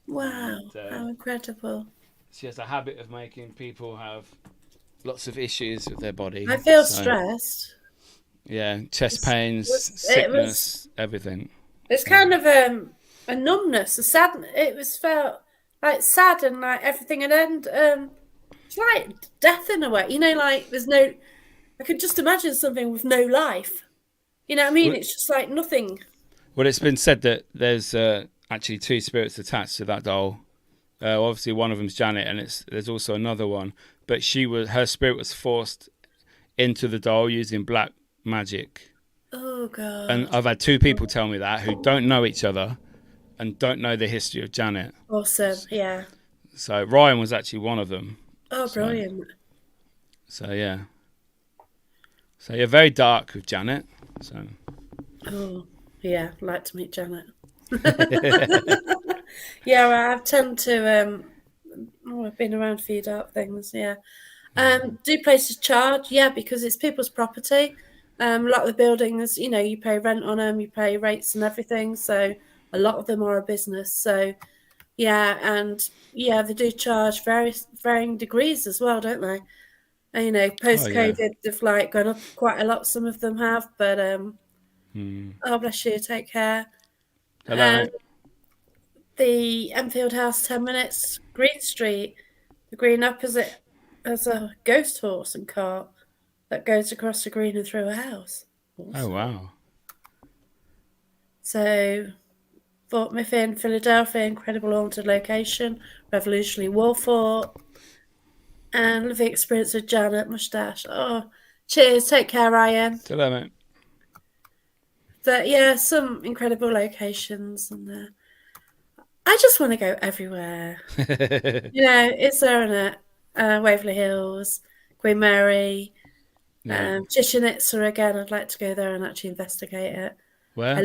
Wow! and How incredible! she has a habit of making people have lots of issues with their body. I feel So stressed. yeah, chest pains, It was. sickness, everything. It's So kind of a numbness, a sadness. It was felt like sad and like everything, and then it's like death in a way. You know, like there's no. I could just imagine something with no life. You know what I mean? well, It's just like nothing. well, it's been said that there's actually two spirits attached to that doll. Obviously, one of them's Janet, and there's also another one. But her spirit was forced into the doll using black magic. Oh And god! I've had two people tell me that who don't know each other and don't know the history of Janet. Awesome! Yeah. So Ryan was actually one of them. Oh, So brilliant! so yeah. So you're very dark with Janet. So Oh, yeah. I'd like to meet Janet. Yeah, well, I tend to. I've been around a few dark things. Yeah. Do places charge? Yeah, because it's people's property. A lot of the buildings, you pay rent on them, you pay rates and everything. So a lot of them are a business. So yeah, and yeah, they do charge varying degrees as well, don't they? And, oh post yeah. COVID, they've like gone up quite a lot. Some of them have, but Hmm. oh bless you, take care. Hello Um, mate. the Enfield House, 10 minutes, Green Street, the green opposite. There's a ghost horse and cart that goes across the green and through a house. Oh Awesome. wow. So, Fort Mifflin, Philadelphia, incredible haunted location, revolutionary war fort, and living experience with Janet Mustache. Oh, cheers. Take care, Ryan. Hello mate. But yeah, some incredible locations, and I just want to go everywhere. It's there in it. Waverly Hills, Queen Mary, Yeah. Chichen Itza again. I'd like to go there and actually investigate it. I Where?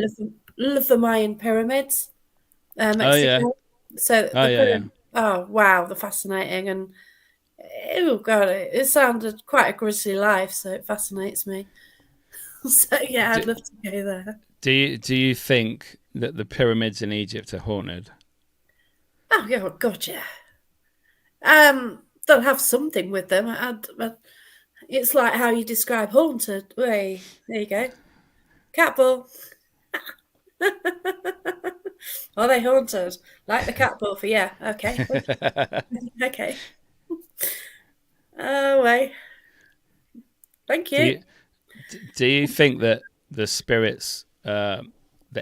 love the Mayan pyramids, Oh yeah. Mexico. So Oh the yeah, yeah. oh wow, they're fascinating, and oh god, it sounded quite a grisly life, so it fascinates me. So yeah, Do, I'd love to go there. do you think that the pyramids in Egypt are haunted? Oh yeah, god, yeah. They'll have something with them. It's like how you describe haunted. Way, there you go. Cat ball. Are they haunted? Like the cat ball for yeah. Okay. Okay. Oh, way. Thank do you. you do you think that the spirits, the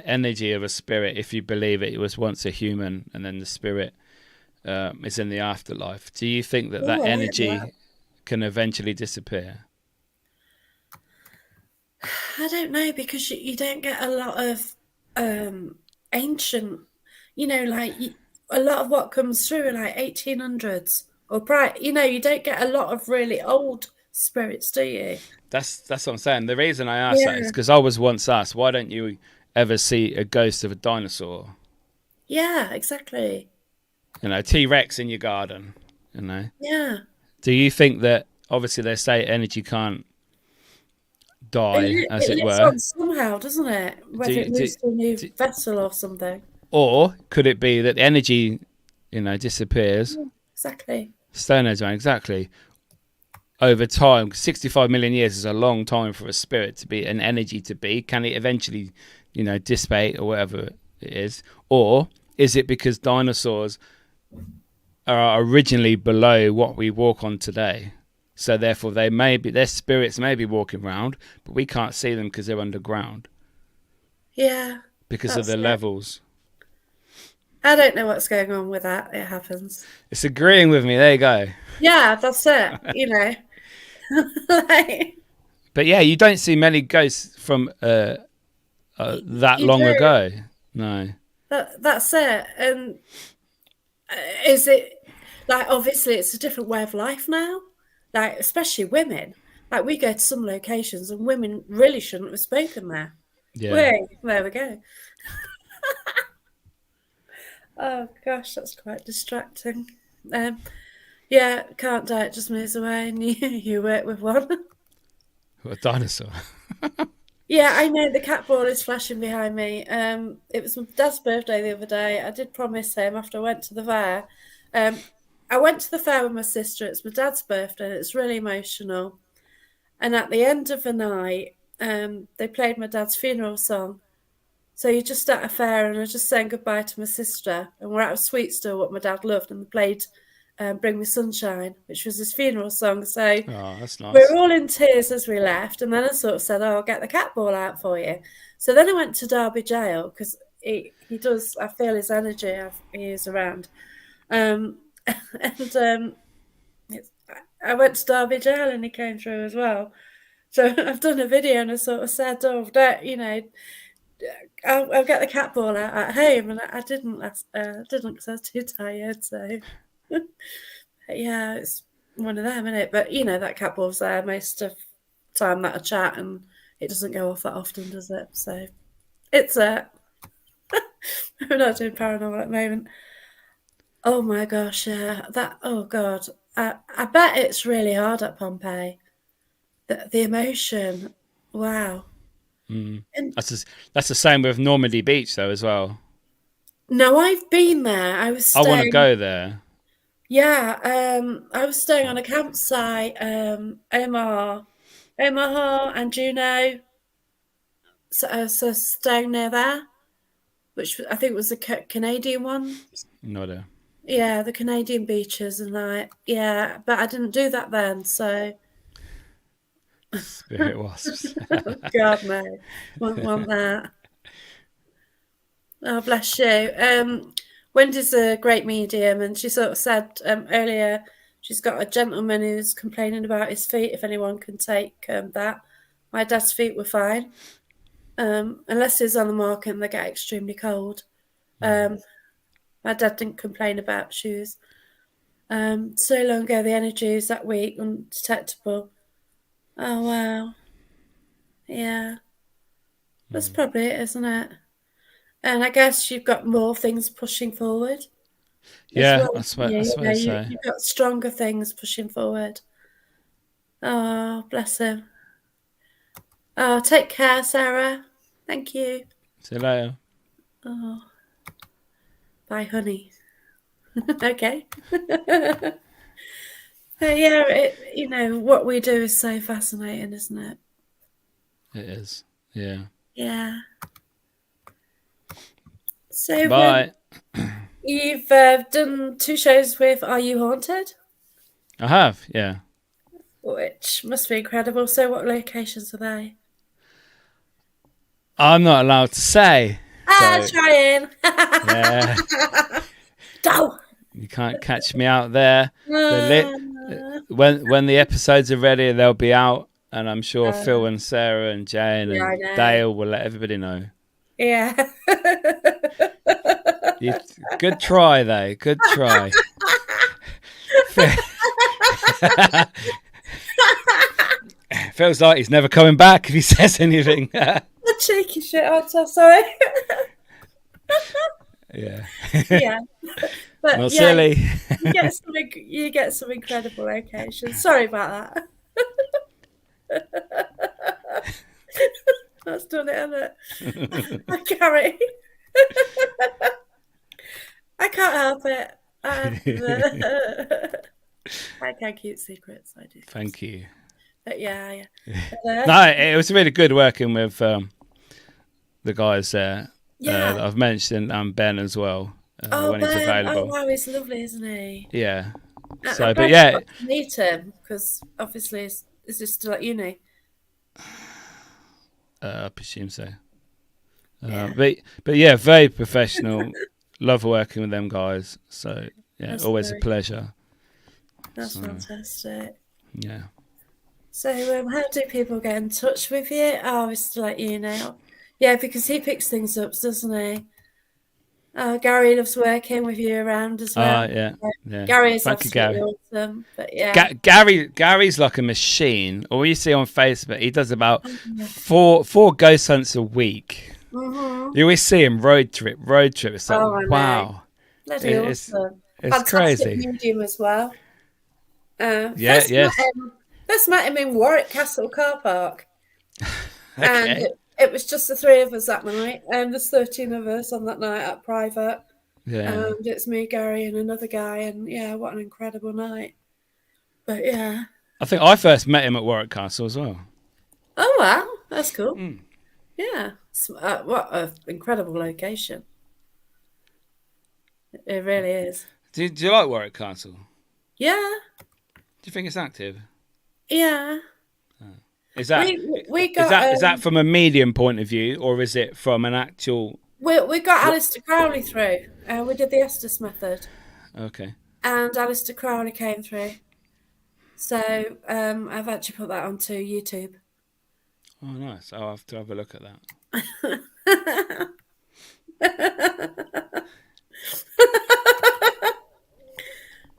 energy of a spirit, if you believe it was once a human and then the spirit is in the afterlife, do you think that that Oh, I like that. energy can eventually disappear? I don't know because you don't get a lot of ancient, like a lot of what comes through are like 1800s or prior. You don't get a lot of really old spirits, do you? That's what I'm saying. The reason I asked that is Yeah. because I was once asked, why don't you ever see a ghost of a dinosaur? Yeah, exactly. T Rex in your garden. You know, Yeah. do you think that obviously they say energy can't die, as It it lives were? on somehow, doesn't it? Do Whether it you, do, moves to a new do vessel or something. or could it be that the energy, disappears? Yeah, exactly. Stone Age, man, exactly. Over time, 65 million years is a long time for a spirit to be, an energy to be. Can it eventually, dissipate or whatever it is? Or is it because dinosaurs are originally below what we walk on today? So therefore, their spirits may be walking around, but we can't see them because they're underground Yeah, because of that's the it. levels. I don't know what's going on with that. It happens. It's agreeing with me. There you go. Yeah, that's it. Like, But yeah, you don't see many ghosts from that you long do. ago. No. That's it. And is it like obviously it's a different way of life now? Like especially women. Like we go to some locations and women really shouldn't have spoken there. Yeah. Wait, there we go. Oh gosh, that's quite distracting. Um, yeah, can't die. It just moves away, and you work with one. A dinosaur. Yeah, I know the cat ball is flashing behind me. It was my dad's birthday the other day. I did promise him after I went to the fair. Um, I went to the fair with my sister. It's my dad's birthday. And it's really emotional. And at the end of the night, they played my dad's funeral song. So you're just at a fair, and I was just saying goodbye to my sister, and we're at a sweet store, what my dad loved, and they played "Bring Me Sunshine," which was his funeral song. So Oh, that's we were nice. all in tears as we left, and then I sort of said, "Oh, I'll get the cat ball out for you." So then I went to Derby Jail because he does. I feel his energy. He is around, um, and I went to Derby Jail, and he came through as well. So I've done a video, and I sort of said, "Oh, that I'll get the cat ball out at home," and I didn't. Didn't because I was too tired. So yeah, it's one of them, isn't it? But that cat ball's there most of the time that I chat, and it doesn't go off that often, does it? So it's we're not doing paranormal at the moment. Oh my gosh, yeah, that. Oh god, I bet it's really hard at Pompeii. The emotion, wow. Mm. And That's the same with Normandy Beach though as well. no, I've been there. I was I want to staying. go there. Yeah, I was staying on a campsite, Omaha and Juneau, so staying near there, which I think was the Canadian one. Not a Yeah, the Canadian beaches and yeah, but I didn't do that then, so spirit wasps. oh God, no, wouldn't want that. Oh, bless you. Wendy's a great medium, and she sort of said earlier she's got a gentleman who's complaining about his feet. If anyone can take that, my dad's feet were fine, unless he's on the market and they get extremely cold. Mm. Um, my dad didn't complain about shoes. So long ago, the energy was that weak, undetectable. Oh wow, yeah, that's Mm. probably it, isn't it? And I guess you've got more things pushing forward as Yeah, well. Yeah, I suppose so. you've got stronger things pushing forward. Oh, bless him. Oh, take care, Sarah. Thank you. See you later. Oh, bye, honey. Okay. But yeah, what we do is so fascinating, isn't it? It is. Yeah. Yeah. So Bye. you've done 2 shows with Are You Haunted? I have. Yeah. Which must be incredible. So what locations are they? I'm not allowed to say. So Trying. yeah, Go. you can't catch me out there. The lit Uh, when the episodes are ready, they'll be out, and I'm sure Phil uh, and Sarah and Jane yeah, I and know. Dale will let everybody know. Yeah. You, good try, though. Good try. Feels like he's never coming back if he says anything. The cheeky shit answer, sorry. Yeah. Yeah. But Well, yeah, silly. you get some incredible locations. Sorry about that. That's done it, hasn't it? I carry. I can't help it. I can keep secrets. I do. Thank you. But yeah. No, it was really good working with the guys there Yeah. that I've mentioned, and Ben as well Oh, when he's Ben. Oh, available. wow, he's lovely, isn't he? Yeah. I'm So, but glad you yeah, got to meet him because obviously is this still at uni? I presume so. Yeah, But yeah, very professional. Love working with them guys. So yeah, that's always a very, pleasure. that's So fantastic. yeah. So, how do people get in touch with you? Oh, it's still at uni. Yeah, because he picks things up, doesn't he? Gary loves working with you around as well. Yeah, Yeah. yeah. Gary is Thank you, absolutely Gary. awesome. But yeah. Gary's like a machine. Or you see on Facebook, he does about Oh, yeah. four ghost hunts a week. Mm-hmm. You always see him road trip. It's like Oh, I know. wow, Bloody it's awesome. it's Fantastic crazy. medium as well. Yeah, yes. First met him in Warwick Castle car park, and Okay. it was just the three of us that night, and there's 13 of us on that night at private, Yeah. and it's me, Gary, and another guy, and yeah, what an incredible night. But yeah, I think I first met him at Warwick Castle as well. oh wow, that's cool. Mm. Yeah, what an incredible location. It really is. Do you like Warwick Castle? Yeah, Do you think it's active? yeah. Is We that we got is that from a medium point of view, or is it from an actual? we got Alistair Crowley through. We did the Estes method, Okay. and Alistair Crowley came through. So I've actually put that onto YouTube. Oh, nice. I'll have to have a look at that.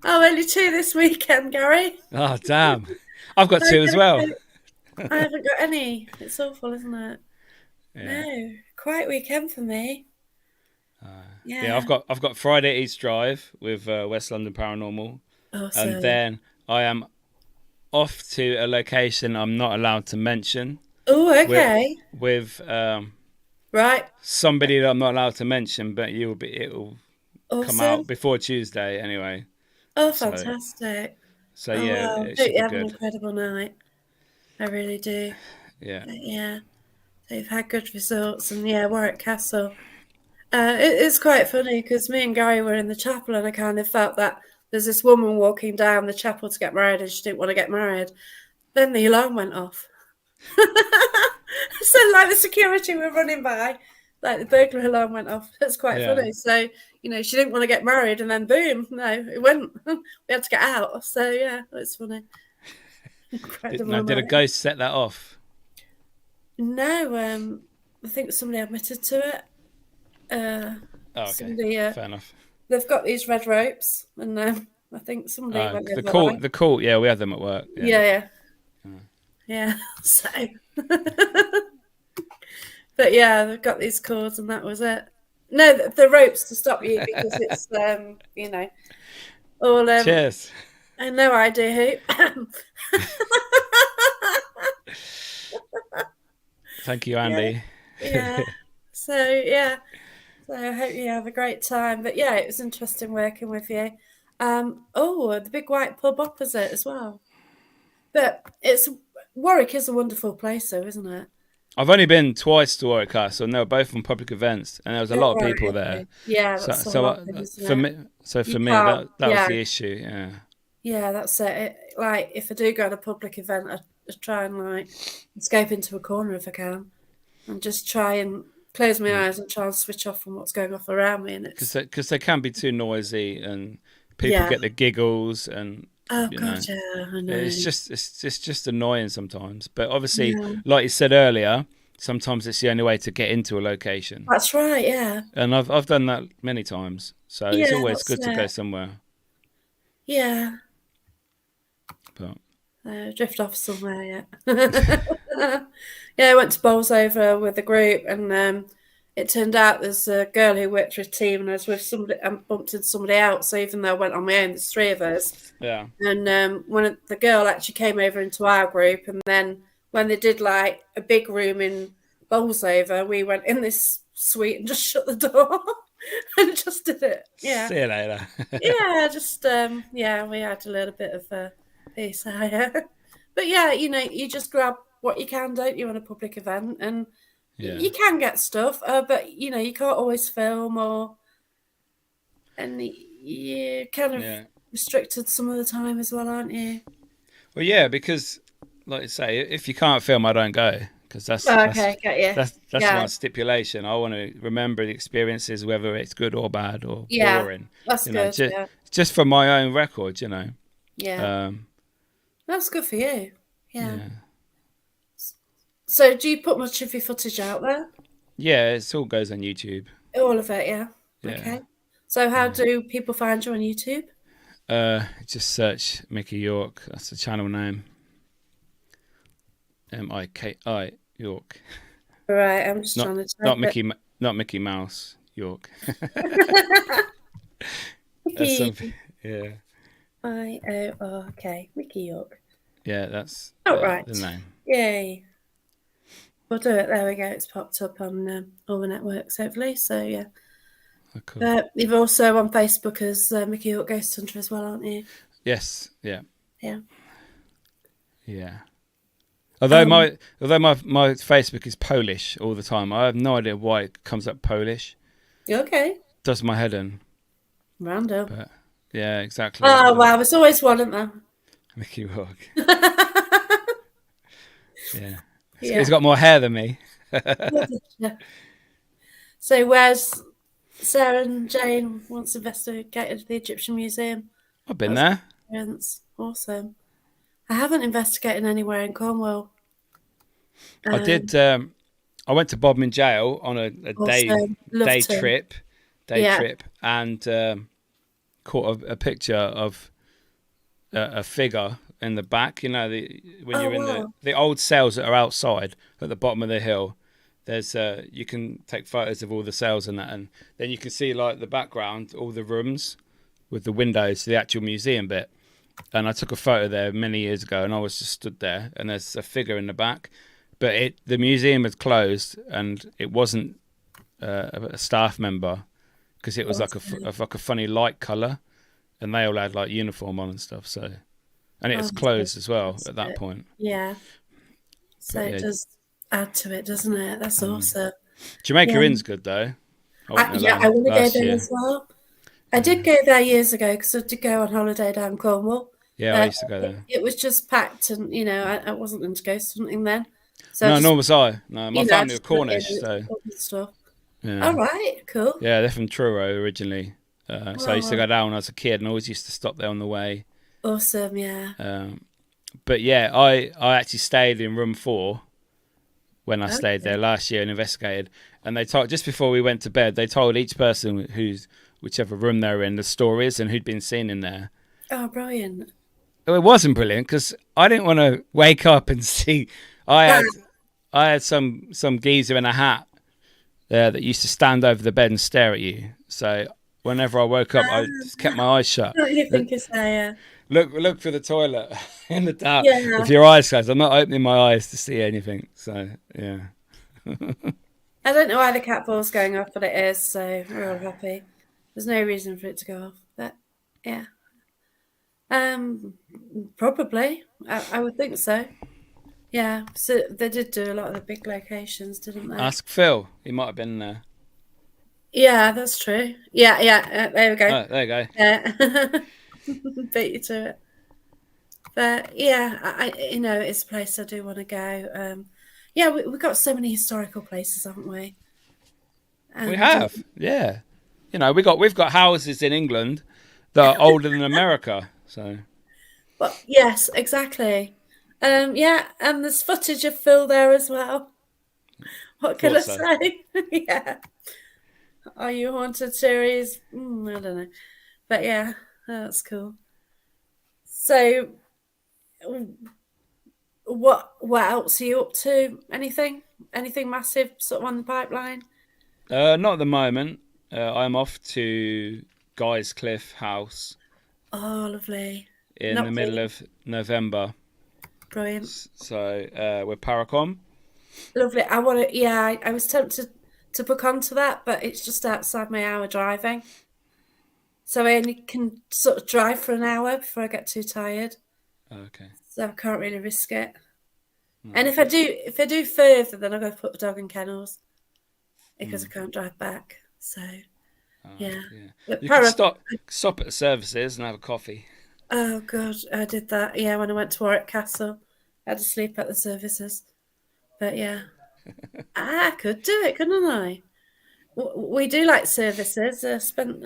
Oh, only 2 this weekend, Gary. Oh, damn. I've got I two as well. haven't got any. It's awful, isn't it? Yeah. No, quiet weekend for me. Yeah, Yeah, I've got Friday East Drive with West London Paranormal, and awesome. then I am off to a location I'm not allowed to mention Oh, with okay. with Right. somebody that I'm not allowed to mention, but it'll come Awesome. out before Tuesday anyway. Oh, So fantastic. Oh, yeah, wow. it Hope should you be have an good. incredible night. I really do. Yeah. But yeah. So you've had good results, and yeah, Warwick Castle. It's quite funny because me and Gary were in the chapel, and I kind of felt that there's this woman walking down the chapel to get married, and she didn't want to get married. Then the alarm went off. So, like, the security were running by, like, the burglar alarm went off. It's quite Yeah. funny. So, she didn't want to get married, and then boom, no, it went. We had to get out. So, yeah, it's funny. Incredible Did a night. ghost set that off? No, I think somebody admitted to it. Oh, okay. Somebody, Fair enough. they've got these red ropes, and I think somebody went the other way. The court. Yeah, we had them at work. Yeah. Yeah, yeah. So, but yeah, they've got these cords, and that was it. No, the ropes to stop you because it's all Cheers. and no idea who. Thank you, Yeah, Andy. yeah. So yeah, so I hope you have a great time. But yeah, it was interesting working with you. Oh, the big white pub opposite as well. But it's Warwick is a wonderful place, though, isn't it? I've only been twice to Warwick Castle, and they were both on public events, and there was a lot Oh, of right, people there. okay. Yeah, So, that's the so whole uh, thing, isn't for it? me, so You for me, can't, that was yeah, the issue. Yeah, yeah, that's it. Like, if I do go to a public event, I try and like escape into a corner if I can, and just try and close my yeah, eyes and try and switch off from what's going off around me. And it's because they can be too noisy, and people yeah. get the giggles, and Oh you God, know, yeah, I it's know. just annoying sometimes. But obviously, Yeah, like you said earlier, sometimes it's the only way to get into a location, that's right. Yeah, and I've done that many times. So it's yeah, always that's good to go it. somewhere. Yeah, But drift off somewhere. Yeah, yeah. I went to Bolsover with a group, and it turned out there's a girl who worked for a team, and I was with somebody and bumped into somebody else. So even though I went on my own, there's three of us. yeah, And the girl actually came over into our group, and then when they did like a big room in Bolsover, we went in this suite and just shut the door and just did it. Yeah, see you later. yeah, just yeah, we had a little bit of peace out. But yeah, you just grab what you can, don't you, on a public event, and Yeah, you can get stuff, but you can't always film and you kind of yeah. restricted some of the time as well, aren't you? Well, yeah, because like I say, if you can't film, I don't go because that's Oh, that's okay, got you. that's that's Yeah, my stipulation. I want to remember the experiences, whether it's good or bad or yeah, boring. that's You know, good. just Yeah, just for my own record. yeah, Um, that's good for you. Yeah. yeah, So, do you put much of your footage out there? yeah. It all goes on YouTube. All of it, yeah. Yeah, Okay. So, how yeah. do people find you on YouTube? Just search Miki York. That's the channel name. Miki York. Right, I'm just Not trying to not type it. Not Mickey Mouse York. That's Mickey, something. Yeah, Iork, Mickey York. yeah. That's Oh, the right. name. Yay. We'll do it. There we go. It's popped up on all the networks, hopefully. So, yeah. Oh, cool. You've also on Facebook as Miki York Ghosthunter as well, aren't you? Yes. Yeah. Yeah. Yeah. Although Um, my Facebook is Polish all the time. I have no idea why it comes up Polish. okay. Does my head in. Random. But yeah, exactly. Oh, wow. There's always one, isn't there? Mickey Rourke. Yeah. He's Yeah. got more hair than me. Yeah. So, where's Sarah and Jane once investigated the Egyptian Museum? I've That been was an there. experience. Awesome. I haven't investigated anywhere in Cornwall. I did. Um, I went to Bodmin Jail on a Awesome. Love day to. trip, Yeah. and caught a picture of a figure in the back. You know, when Oh, you're in wow. the old cells that are outside at the bottom of the hill. There's you can take photos of all the cells and that, and then you can see like the background, all the rooms with the windows, the actual museum bit. And I took a photo there many years ago, and I was just stood there, and there's a figure in the back, but the museum had closed, and it wasn't a staff member because it was like Awesome. like a funny light color, and they all had like uniform on and stuff. So, and it Oh, was so closed as well at that fantastic. point. Yeah. So But it yeah, does add to it, doesn't it? That's awesome. Yeah. Jamaica Inn's good though. I went there Yeah, I want to go last there year. as well. I Yeah, did go there years ago because I did go on holiday down Cornwall. yeah, I Uh, used to go there. it was just packed, and I wasn't into ghost hunting then, so I No, just nor was I. No, my I family were just went in Cornish, and so explored and stuff. All yeah, right, cool. yeah, they're from Truro originally. So I used to Well, go down when I was a kid, and always used to stop there on the way. awesome. Yeah. Um, but yeah, I actually stayed in room 4 when I stayed there Okay. last year and investigated. And they told just before we went to bed, they told each person who's whichever room they were in the stories and who'd been seen in there. Oh, brilliant. Well, it wasn't brilliant because I didn't want to wake up and see. I Ah, had I had some geezer in a hat there that used to stand over the bed and stare at you. So whenever I woke up, I just kept my eyes shut. what do you think is there? Look for the toilet in the dark Yeah. with your eyes closed. I'm not opening my eyes to see anything. So yeah. I don't know why the cat ball's going off, but it is, so we're all happy. There's no reason for it to go off, but yeah. Um, Probably. I would think so. Yeah. So they did do a lot of the big locations, didn't they? Ask Phil. He might have been there. Yeah, that's true. Yeah, yeah. There we go. Oh, there you go. Yeah. Beat you to it. But yeah, it's a place I do want to go. Yeah, we've got so many historical places, haven't we? We And have, yeah. We've got houses in England that are older than America. So but yes, exactly. Yeah, and there's footage of Phil there as well. What can thought I so. say? Yeah. Are you haunted series? I don't know. But yeah, that's cool. So what else are you up to? Anything? Anything massive sort of on the pipeline? Not at the moment. I'm off to Guy's Cliff House Oh, lovely. in the Not middle brilliant. of November. Brilliant. So with Paracom. Lovely. I want to, yeah, I was tempted to book onto that, but it's just outside my hour driving. So I only can sort of drive for an hour before I get too tired. Okay. So I can't really risk it. And No. if I do further, then I've got to put the dog in kennels because I Mm. can't drive back. So yeah. Yeah. But You could para stop at the services and have a coffee. oh god, I did that. Yeah, when I went to Warwick Castle. I had to sleep at the services. But yeah. I could do it, couldn't I? We do like services. I spent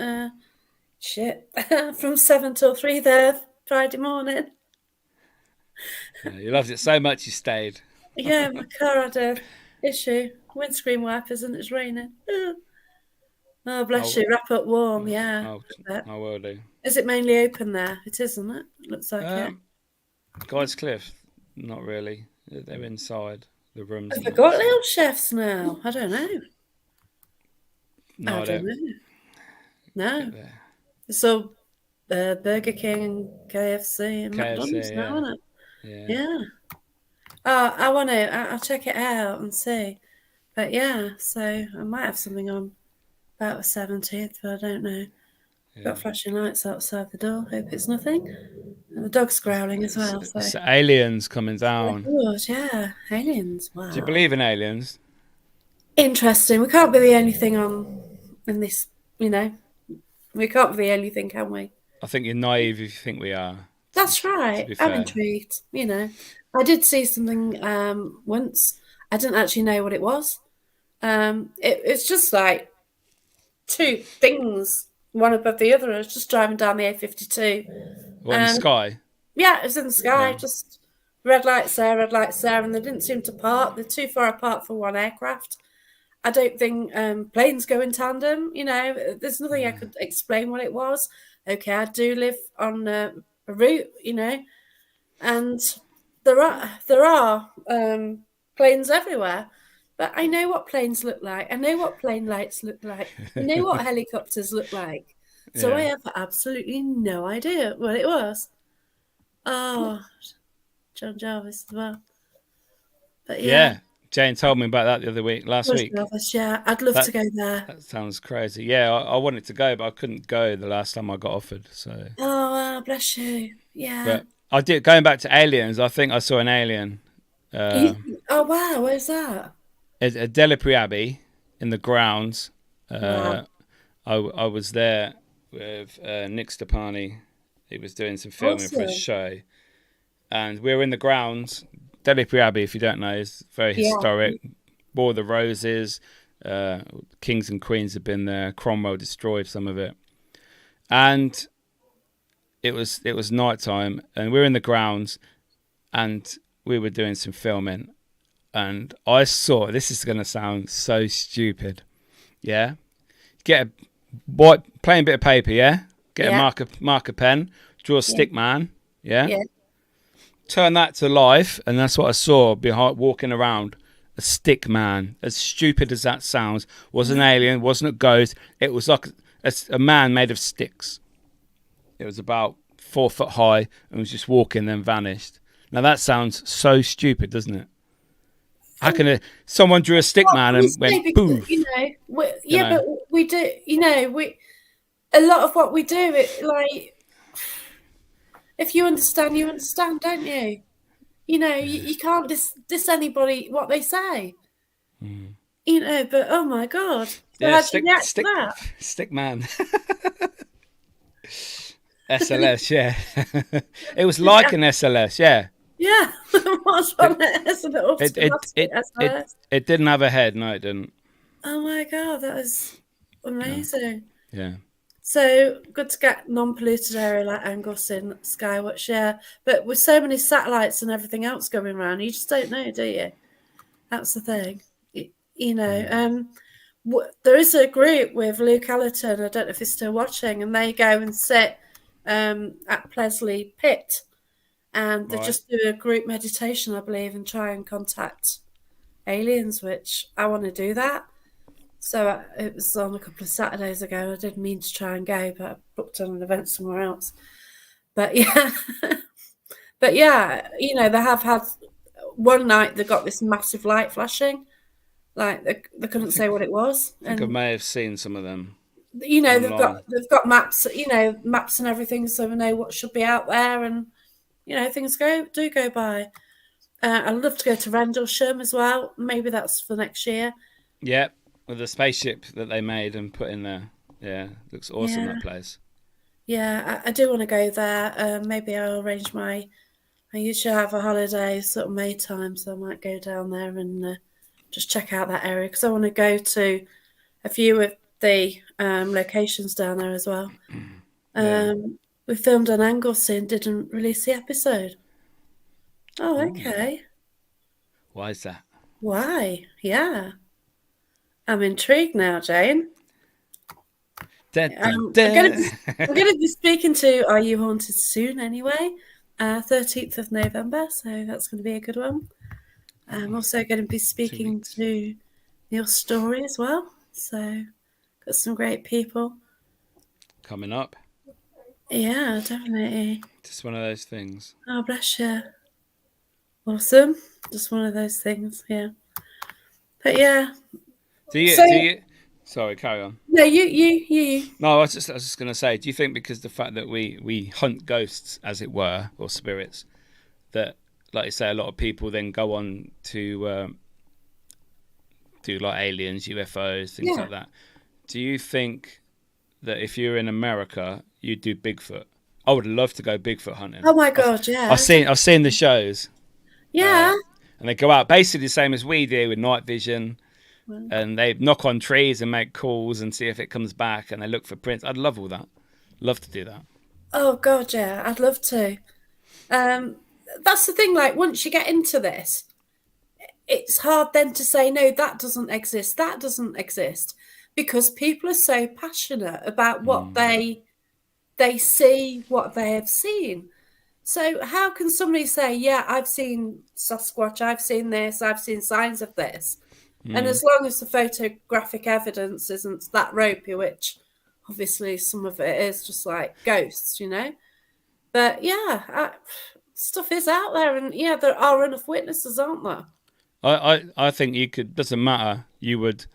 shit from 7 till 3 there Friday morning. Yeah, you loved it so much you stayed. Yeah, my car had a issue. Windscreen wipers and it's raining. Oh, bless I'll, you. Wrap up warm. Yeah. I'll, I bet. I will do. Is it mainly open there? It is, isn't it? Looks like it. Um, Guy's Cliff, not really. They're inside the rooms Have and we that. got So little chefs now? I don't know. no, I I don't don't know. get No. there. So Burger King and KFC and KFC, McDonald's now, yeah, isn't it? yeah, Yeah. Oh, I want to. I'll check it out and see. But yeah, so I might have something on about the 17th, but I don't know. Got yeah. flashing lights outside the door. Hope it's nothing. And the dog's growling as well. So, It's aliens coming oh, down. good, yeah, aliens. Do you Wow, believe in aliens? interesting. We can't be the only thing on in this. You know, we can't be the only thing, can we? I think you're naive if you think we are. That's To right. be I'm fair, intrigued. I did see something once. I didn't actually know what it was. It's just like two things, one above the other. I was just driving down the A52, what in the and sky? yeah, it was in the sky. Yeah, Just red lights there, and they didn't seem to part. They're too far apart for one aircraft. I don't think planes go in tandem. There's nothing I yeah, could explain what it was. Okay, I do live on a route, and there are planes everywhere. But I know what planes look like. I know what plane lights look like. I know what helicopters look like. So I yeah, have absolutely no idea what it was. Oh, John Jarvis as well. But yeah, yeah. Jane told me about that the other last John week. Jarvis. Yeah, I'd love to That go there. that sounds crazy. Yeah, I wanted to go, but I couldn't go the last time I got offered. So, Oh, bless you. Yeah. but I did. Going back to aliens, I think I saw an alien. Uh, Oh wow, where's that? at Delapre Abbey in the grounds. Wow. Uh, I was there with Nick Stepani. He was doing some filming for a Awesome. show, and we were in the grounds. Delapre Abbey, if you don't know, is very Yeah. historic. Bore the Roses, uh, kings and queens have been there. Cromwell destroyed some of it, and it was night time, and we were in the grounds, and we were doing some filming, and I saw. This is going to sound so stupid. Yeah, get a plain bit of paper. Yeah, get a Yeah. marker pen. Draw a Yeah. stick man. Yeah, Yeah. turn that to life, and that's what I saw behind walking around. A stick man. As stupid as that sounds, wasn't an alien, wasn't a ghost. It was like a man made of sticks. It was about 4 foot high and was just walking, then vanished. Now that sounds so stupid, doesn't it? How can someone drew a stick What man can we and say? went Because poof? You yeah, know, but we do. We a lot of what we do. It like if you understand, don't you? You can't diss anybody what they say. But oh my god. So Yeah, how do you react to that? stick man. SLS, yeah. It was like an SLS, yeah. Yeah, what's It on it? It's an off it it schematic it it, SLS. it didn't have a head. No, it didn't. Oh my god, that is No, amazing. yeah. So good to get non-polluted area like Angus in Skywatch, yeah. But with so many satellites and everything else going around, you just don't know, do you? That's the thing. You know, there is a group with Luke Allerton. I don't know if he's still watching, and they go and sit at Plesley Pit, and they Right. just do a group meditation, I believe, and try and contact aliens. Which I want to do that. So it was on a couple of Saturdays ago. I didn't mean to try and go, but I booked on an event somewhere else. But yeah, but yeah, they have had one night they got this massive light flashing, like they I couldn't say think what it was, I think I and may have seen some of them they've got online. maps, maps and everything, so we know what should be out there, and things go by. I'd love to go to Rendlesham as well. Maybe that's for next year. Yeah, with the spaceship that they made and put in there. Yeah, looks awesome Yeah, that place. yeah, I do want to go there. Maybe I'll arrange I usually have a holiday sort of May time, so I might go down there and just check out that area because I want to go to a few of the locations down there as well. Yeah. We filmed an Anglesey and didn't release the episode. Oh, Ooh, okay. why is that? Why? Yeah. I'm intrigued now, Jane. Dun, dun, I'm gonna be dun. I'm gonna be speaking to Are You Haunted soon anyway. 13th of November, so that's gonna be a good one. I'm also going to be 2 weeks speaking to Neil Story as well. So got some great people. coming up. Yeah, definitely. Just one of those things. Oh, bless you. Awesome. Just one of those things. Yeah. But yeah. Do you? So Do you? Sorry, carry on. no, you. No, I was just going to say. Do you think because the fact that we hunt ghosts, as it were, or spirits, that, like you say, a lot of people then go on to do like aliens, UFOs, things Yeah. like that. Do you think that if you're in America, you'd do Bigfoot? I would love to go Bigfoot hunting. Oh my God. Yeah. I've seen the shows, Yeah. and they go out basically the same as we do with night vision, Well, and they knock on trees and make calls and see if it comes back, and they look for prints. I'd love all that. Love to do that. oh God. Yeah. I'd love to. Um, that's the thing. Like once you get into this, it's hard then to say no. That doesn't exist. That doesn't exist because people are so passionate about what they see, what they have seen. So how can somebody say, "Yeah, I've seen Sasquatch, I've seen this, I've seen signs of this," and as long as the photographic evidence isn't that ropey, which obviously some of it is just like ghosts. But yeah, stuff is out there, and yeah, there are enough witnesses, aren't there? I think you could. Doesn't matter. You would,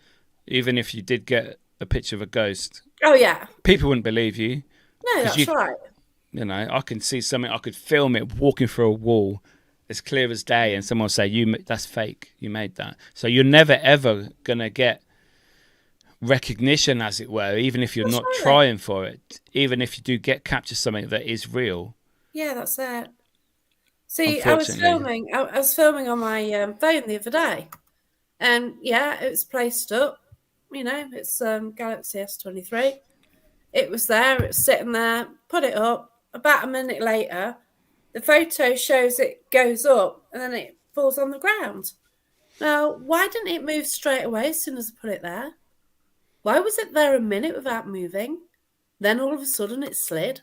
even if you did get a picture of a ghost, Oh yeah, people wouldn't believe you no, because that's right. I can see something. I could film it walking through a wall as clear as day, and someone will say, that's fake. You made that." So you're never ever gonna get recognition, as it were, even if you're That's not right. trying for it. Even if you do capture something that is real, Yeah, that's it. See, unfortunately. I was filming on my phone the other day, and yeah, it was placed up. It's Galaxy S23. It was there. It was sitting there. Put it up. About a minute later, the photo shows it goes up, and then it falls on the ground. Now, why didn't it move straight away as soon as I put it there? Why was it there a minute without moving? Then all of a sudden it slid.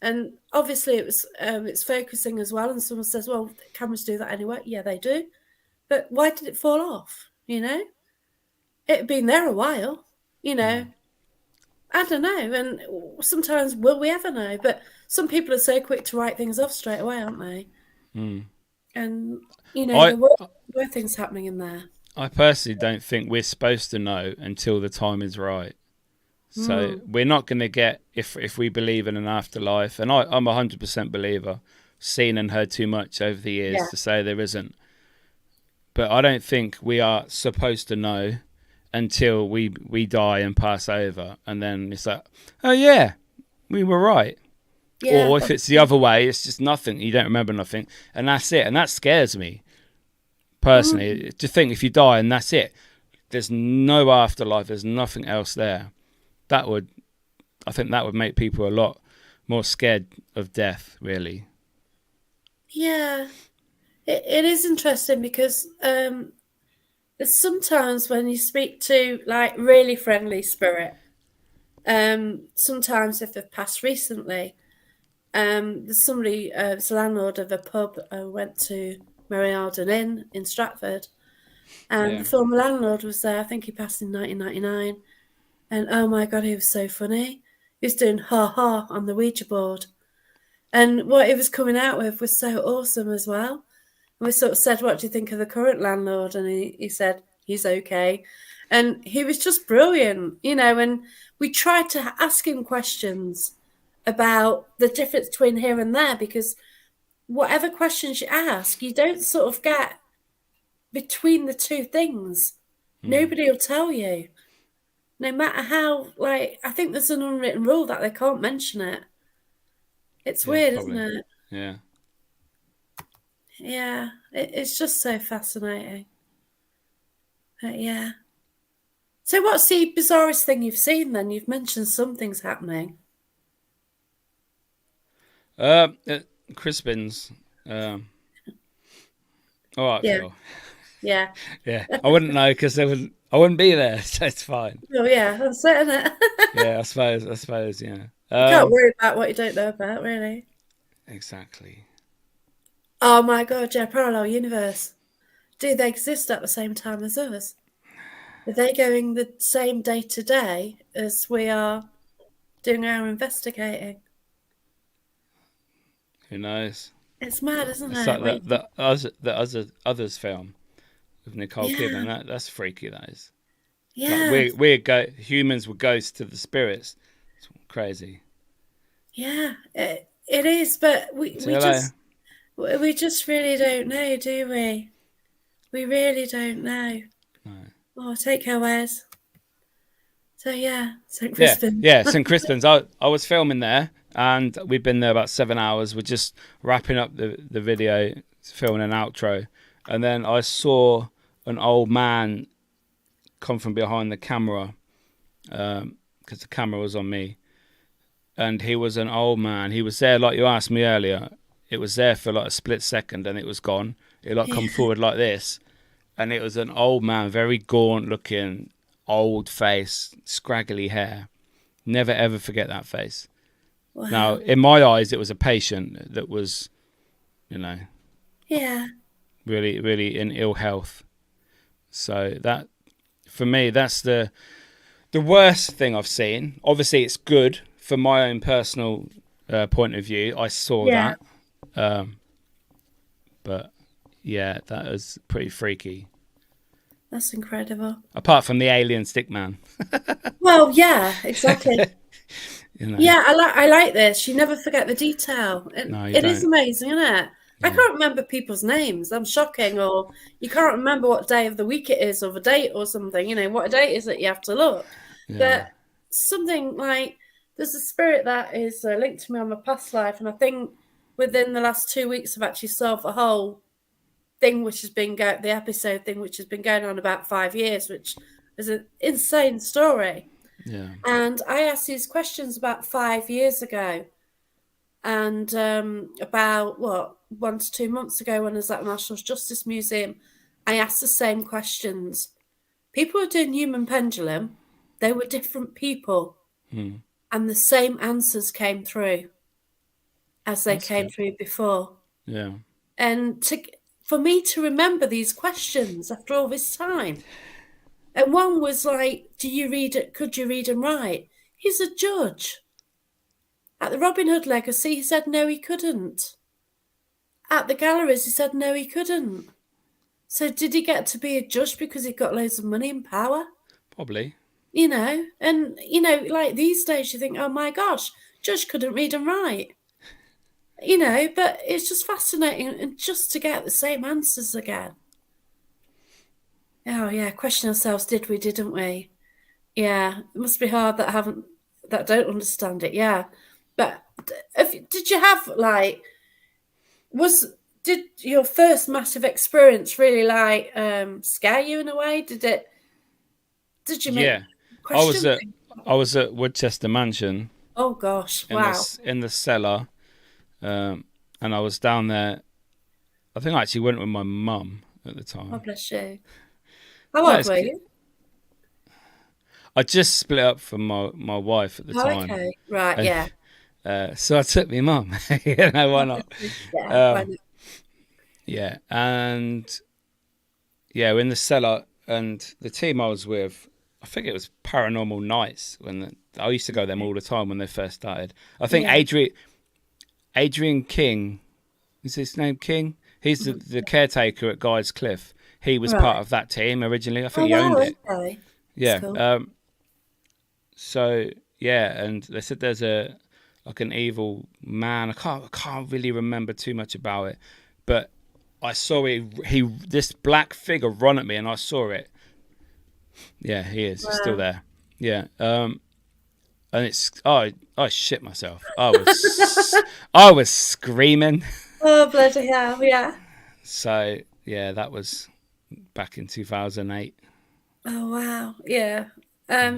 And obviously it's focusing as well. And someone says, well, cameras do that anyway. Yeah, they do. But why did it fall off? It had been there a while. You know, I don't know. And sometimes will we ever know? But some people are so quick to write things off straight away, aren't they? And I there were things happening in there. I personally don't think we're supposed to know until the time is right. So Mm. we're not going to get, if we believe in an afterlife, and I'm 100% believer, seen and heard too much over the years Yeah. to say there isn't. But I don't think we are supposed to know until we die and pass over, and then it's like, oh yeah, we were right. Yeah. Or if it's the other way, it's just nothing. You don't remember nothing, and that's it. And that scares me Mm. personally. To think if you die and that's it, there's no afterlife. There's nothing else there. That would, I think, that would make people a lot more scared of death. Really. Yeah. It is interesting because there's sometimes when you speak to like really friendly spirit, sometimes if they've passed recently, there's somebody, it's a landlord of a pub I went to, Mary Arden Inn in Stratford, and Yeah. the former landlord was there. I think he passed in 1999, and oh my god, he was so funny. He was doing ha ha on the Ouija board, and what he was coming out with was so awesome as well. And we sort of said, "What do you think of the current landlord?" And he said, "He's okay." And he was just brilliant, you know. And we tried to ask him questions about the difference between here and there because whatever questions you ask, you don't sort of get between the two things. Mm. Nobody will tell you. No matter how, like, I think there's an unwritten rule that they can't mention it. It's Yeah. weird, isn't Probably. it? Yeah. Yeah, it's just so fascinating. But yeah. So, what's the bizarrest thing you've seen then? You've mentioned something's happening. Uh, Crispin's. All right, Yeah, Phil. yeah. Yeah, I wouldn't know because I wouldn't be there, so it's fine. Oh, yeah, that's it, isn't it? Yeah, I suppose. I suppose. Yeah. You can't worry about what you don't know about, really. Exactly. Oh my god, yeah, parallel universe. Do they exist at the same time as us? Are they going the same day to day as we are doing our investigating? Who knows? It's mad, isn't It's it? like What you think? the others film with Nicole Yeah, Kidman. That's freaky. That is like yeah, humans were ghosts to the spirits. It's crazy. yeah. It is, but See you later. we just really don't know, do we? We really don't know. No. Oh, take care, Wes. So yeah, St. Yeah, Crispin. yeah. St. Crispin's. I was filming there, and we've been there about 7 hours. We're just wrapping up the video, filming an outro, and then I saw an old man come from behind the camera because the camera was on me, and he was an old man. He was there like you asked me earlier. It was there for like a split second, and it was gone. It like Yeah. come forward like this, and it was an old man, very gaunt looking, old face, scraggly hair. Never ever forget that face. Now, Wow. in my eyes, it was a patient that was, you know, Yeah. really, really in ill health. So that, for me, that's the worst thing I've seen. Obviously, it's good from my own personal point of view. I saw Yeah. that, but yeah, that was pretty freaky. That's incredible. Apart from the alien stick man, Well, yeah, exactly. you know, Yeah, I like this. You never forget the detail. And no, you it is don't. amazing, isn't it? I Yeah, can't remember people's names. I'm shocking. Or you can't remember what day of the week it is or the date or something. You know, what date is it you have to look. yeah, But something like there's a spirit that is linked to me on my past life. And I think within the last 2 weeks, I've actually solved the whole thing, which has been the episode thing, which has been going on about 5 years, which is an insane story. yeah. And I asked these questions about 5 years ago, and about what 1 to 2 months ago, when I was at the National Justice Museum, I asked the same questions. People were doing human pendulum; they were different people, Hmm. and the same answers came through as they That's came good. through before. Yeah, And for me to remember these questions after all this time. And one was like, "Do you read it? Could you read and write?" He's a judge. At the Robin Hood Legacy, he said no, he couldn't. At the galleries, he said no, he couldn't. So did he get to be a judge because he got loads of money and power? probably. And like these days you think, oh my gosh, Judge couldn't read and write. But it's just fascinating, and just to get the same answers again. Oh yeah, question ourselves, did we, didn't we? Yeah, it must be hard that don't understand it. Yeah, but did you have like was did your first massive experience really like scare you in a way? Did you make Yeah, I was question at things? I was at Woodchester Mansion Oh gosh, in wow. the cellar, and I was down there. I think I actually went with my mum at the Oh time. bless you. How No, old were you? I just split up from my wife at the Oh, time, okay. Right, and yeah. so I took my mum. Why Oh, not? bless you. Yeah, why Uh, not? yeah, and yeah, we're in the cellar, and the team I was with, I think it was Paranormal Nights I used to go them all the time when they first started. I think Yeah. Adrian King, is his name King? He's the caretaker at Guy's Cliff. He was part Right. of that team originally. I Oh think he wow, owned it. okay. That's Yeah. cool. So yeah, and they said there's a like an evil man. I can't really remember too much about it, but I saw he this black figure run at me, and I saw it. Yeah, he is. He's still Wow. there. Yeah. And I shit myself. I was screaming. Oh bloody hell, yeah. So yeah, that was back in 2008. Oh wow, yeah.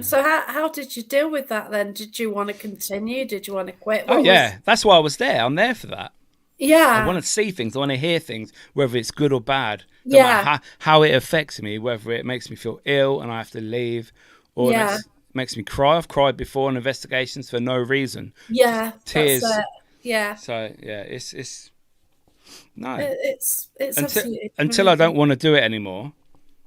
So how did you deal with that then? Did you want to continue? Did you want to quit? Oh What was yeah, that's why I was there. I'm there for that. I want Yeah, to see things. I want to hear things, whether it's good or bad. No matter yeah, how it affects me, whether it makes me feel ill and I have to leave, or yeah, makes me cry. I've cried before in investigations for no reason, just yeah. That's tears. yeah. So yeah, it's no It's until absolutely until I don't crazy. want to do it anymore.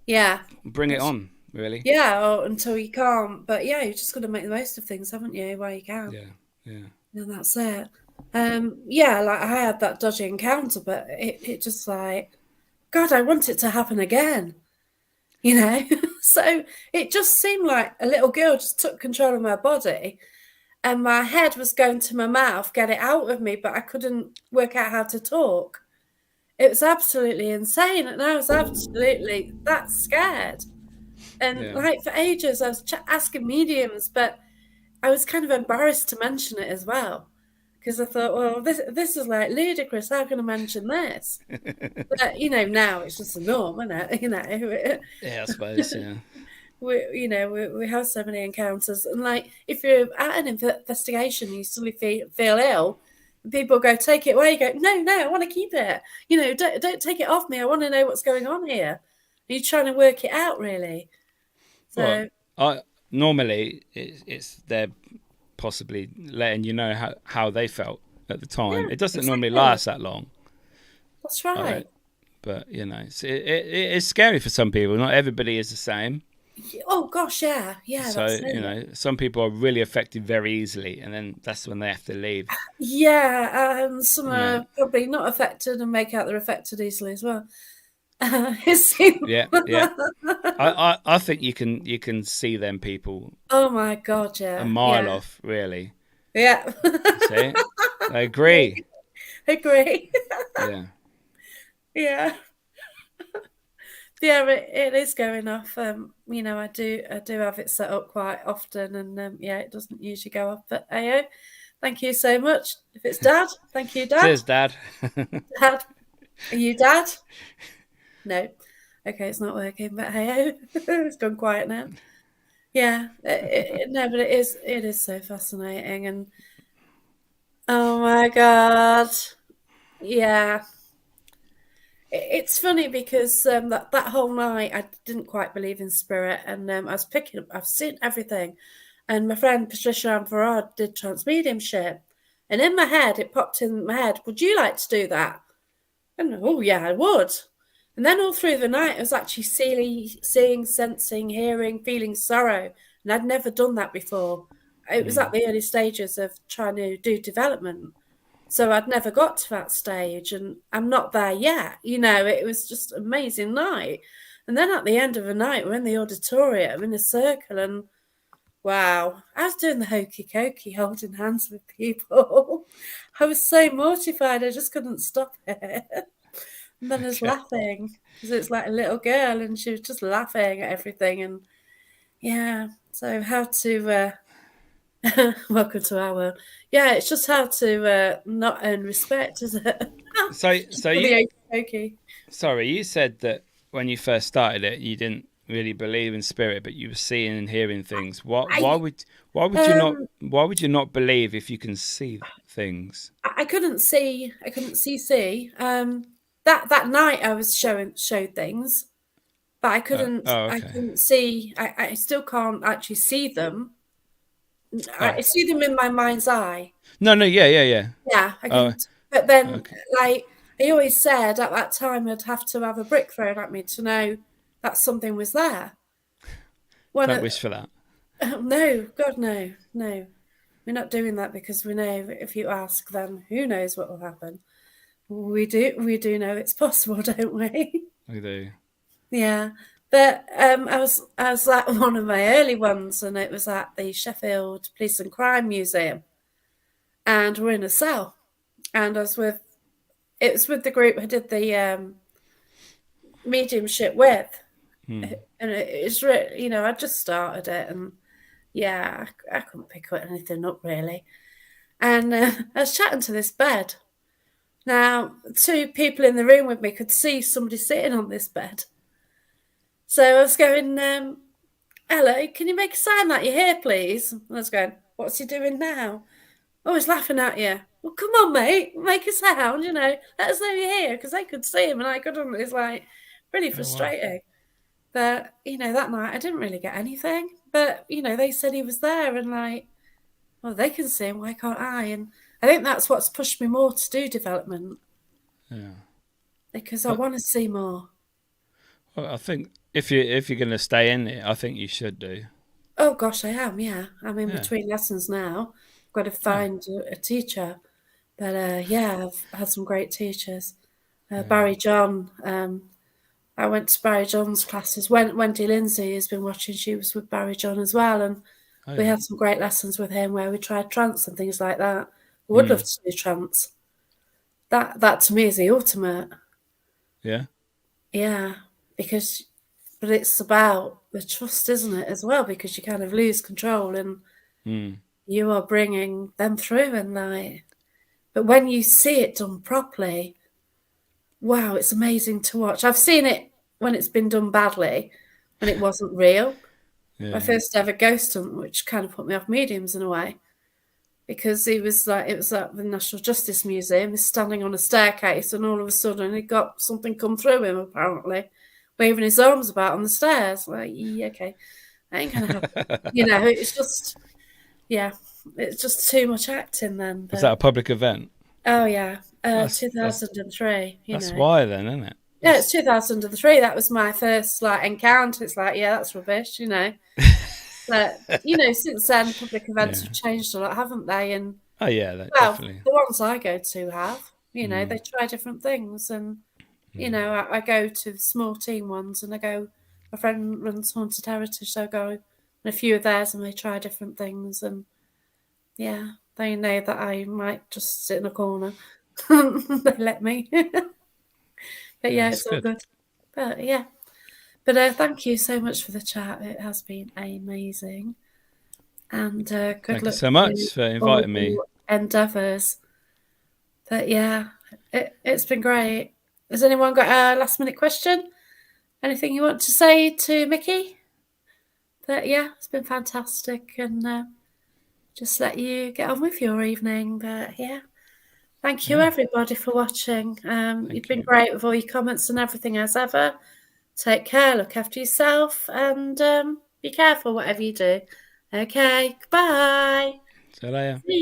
Yeah. Bring it That's on, really. Yeah, or until you can't. But yeah, you just got to make the most of things, haven't you, while you can. Yeah, yeah, And that's it. Yeah, like I had that dodgy encounter, but it just like, God, I want it to happen again, you know? So it just seemed like a little girl just took control of my body, and my head was going to my mouth, get it out of me, but I couldn't work out how to talk. It was absolutely insane, and I was absolutely that scared. And yeah. like for ages, I was asking mediums, but I was kind of embarrassed to mention it as well because I thought, well, this is like ludicrous. How can I mention this? But now it's just a norm, isn't it? Yeah, I suppose. Yeah. We have so many encounters, and like if you're at an investigation, you suddenly feel ill, and people go, take it away. You go, no, I want to keep it. Don't take it off me. I want to know what's going on here. Are you trying to work it out, really? Well, So I normally it's they're possibly letting you know how they felt at the time. yeah, It doesn't normally exactly. last that long. That's I don't, right. but it's scary for some people. Not everybody is the same. Oh gosh, yeah, yeah, So that's it. some people are really affected very easily, and then that's when they have to leave. Yeah, and some You know, are probably not affected and make out they're affected easily as well. It's seen- yeah, yeah. I think you can see them people oh my God, a yeah, mile yeah, off. Really, yeah. you see, I agree. Agree. Yeah, Yeah, yeah, it is going off. I do have it set up quite often, and yeah, it doesn't usually go off. But hey, thank you so much. If it's Dad, thank you, Dad. cheers, Dad. Dad, are you Dad? No. Okay, it's not working, but hey, it's gone quiet now. Yeah, no, but it is so fascinating, and oh my God, yeah. It's funny because that whole night I didn't quite believe in spirit, and I was picking up. I've seen everything, and my friend Patricia Amfarad did transmediumship, and in my head it popped in my head. Would you like to do that? And oh yeah, I would. And then all through the night, I was actually seeing, sensing, hearing, feeling sorrow, and I'd never done that before. It was at Mm. the early stages of trying to do development. So I'd never got to that stage, and I'm not there yet. It was just an amazing night. And then at the end of the night, we're in the auditorium in a circle, and Wow. I was doing the hokey cokey, holding hands with people. I was so mortified, I just couldn't stop it. And then I was Okay. laughing because it's like a little girl and she was just laughing at everything. And yeah, so how to, welcome to our world. Yeah, it's just how to not earn respect, is it? So For the you, hokey cokey. sorry, you said that when you first started it, you didn't really believe in spirit, but you were seeing and hearing things. What? I, Why would you not? um, Why would you not believe if you can see things? I couldn't see. I couldn't see. That night I was showed things, but I couldn't. Oh, I okay. couldn't see. I still can't actually see them. Oh, I see them in my mind's eye. no, no, yeah, yeah, yeah. Yeah, I Oh, can. But then, okay. like I always said, at that time I'd have to have a brick thrown at me to know that something was there. When Don't wish for that. no, God, no, no, we're not doing that because we know if you ask, then who knows what will happen. We do know it's possible, don't we? I do. Yeah. But I was at one of my early ones and it was at the Sheffield Police and Crime Museum and we're in a cell and it was with the group I did the mediumship with. Hmm. And it's really, I just started it and yeah, I couldn't pick anything up really. And I was chatting to this bed. Now, two people in the room with me could see somebody sitting on this bed. So I was going, hello, can you make a sign that you're here, please? And I was going, what's he doing now? Oh, he's laughing at you. Well, come on, mate, make a sound, let us know you're here, because they could see him and I couldn't. It's like really Oh wow. frustrating. But, that night I didn't really get anything. But, they said he was there and like, well, they can see him, why can't I? And I think that's what's pushed me more to do development Yeah. because I But want to see more. well, I think if you're going to stay in it, I think you should do. Oh gosh, I am. Yeah, I'm in Yeah. between lessons now. I've got to Yeah. find a teacher, but yeah, I've had some great teachers. Yeah. Barry John. I went to Barry John's classes. Wendy Lindsay has been watching. She was with Barry John as well, and Oh we yeah. had some great lessons with him where we tried trance and things like that. I would love Hmm. to do trance. That to me is the ultimate. Yeah. Yeah, because but it's about the trust, isn't it, as well? Because you kind of lose control and Hmm. you are bringing them through and like but when you see it done properly, wow, it's amazing to watch. I've seen it when it's been done badly, when it wasn't real. My Yeah. first ever ghost hunt, which kind of put me off mediums in a way, because it was at the National Justice Museum, he's standing on a staircase and all of a sudden he got something come through him apparently, waving his arms about on the stairs. Like, yeah, okay, that ain't gonna happen. It's just yeah, it's just too much acting then. Was that a But public event? oh yeah, That's 2003. that's why then, isn't it? Yeah, it's That's 2003. That was my first like encounter. It's like, yeah, that's rubbish. But since then, public events yeah. have changed a lot, haven't they? And Oh yeah, that well, definitely. the ones I go to have. Mm. They try different things, and Mm. I go to the small team ones, and I go. My friend runs Haunted Heritage, so I go on a few of theirs, and they try different things, and yeah, they know that I might just sit in a corner. They let me. But Yeah, yeah, it's it's all good. good. But yeah. But thank you so much for the chat. It has been amazing. And good Thank you luck so to much for all inviting me. your endeavours. But yeah, it's been great. Has anyone got a last minute question? Anything you want to say to Mickey? But yeah, it's been fantastic. And just let you get on with your evening. But yeah, thank you Yeah, everybody for watching. You've thank been you. great with all your comments and everything as ever. Take care, look after yourself, and be careful whatever you do. Okay, goodbye. See you later.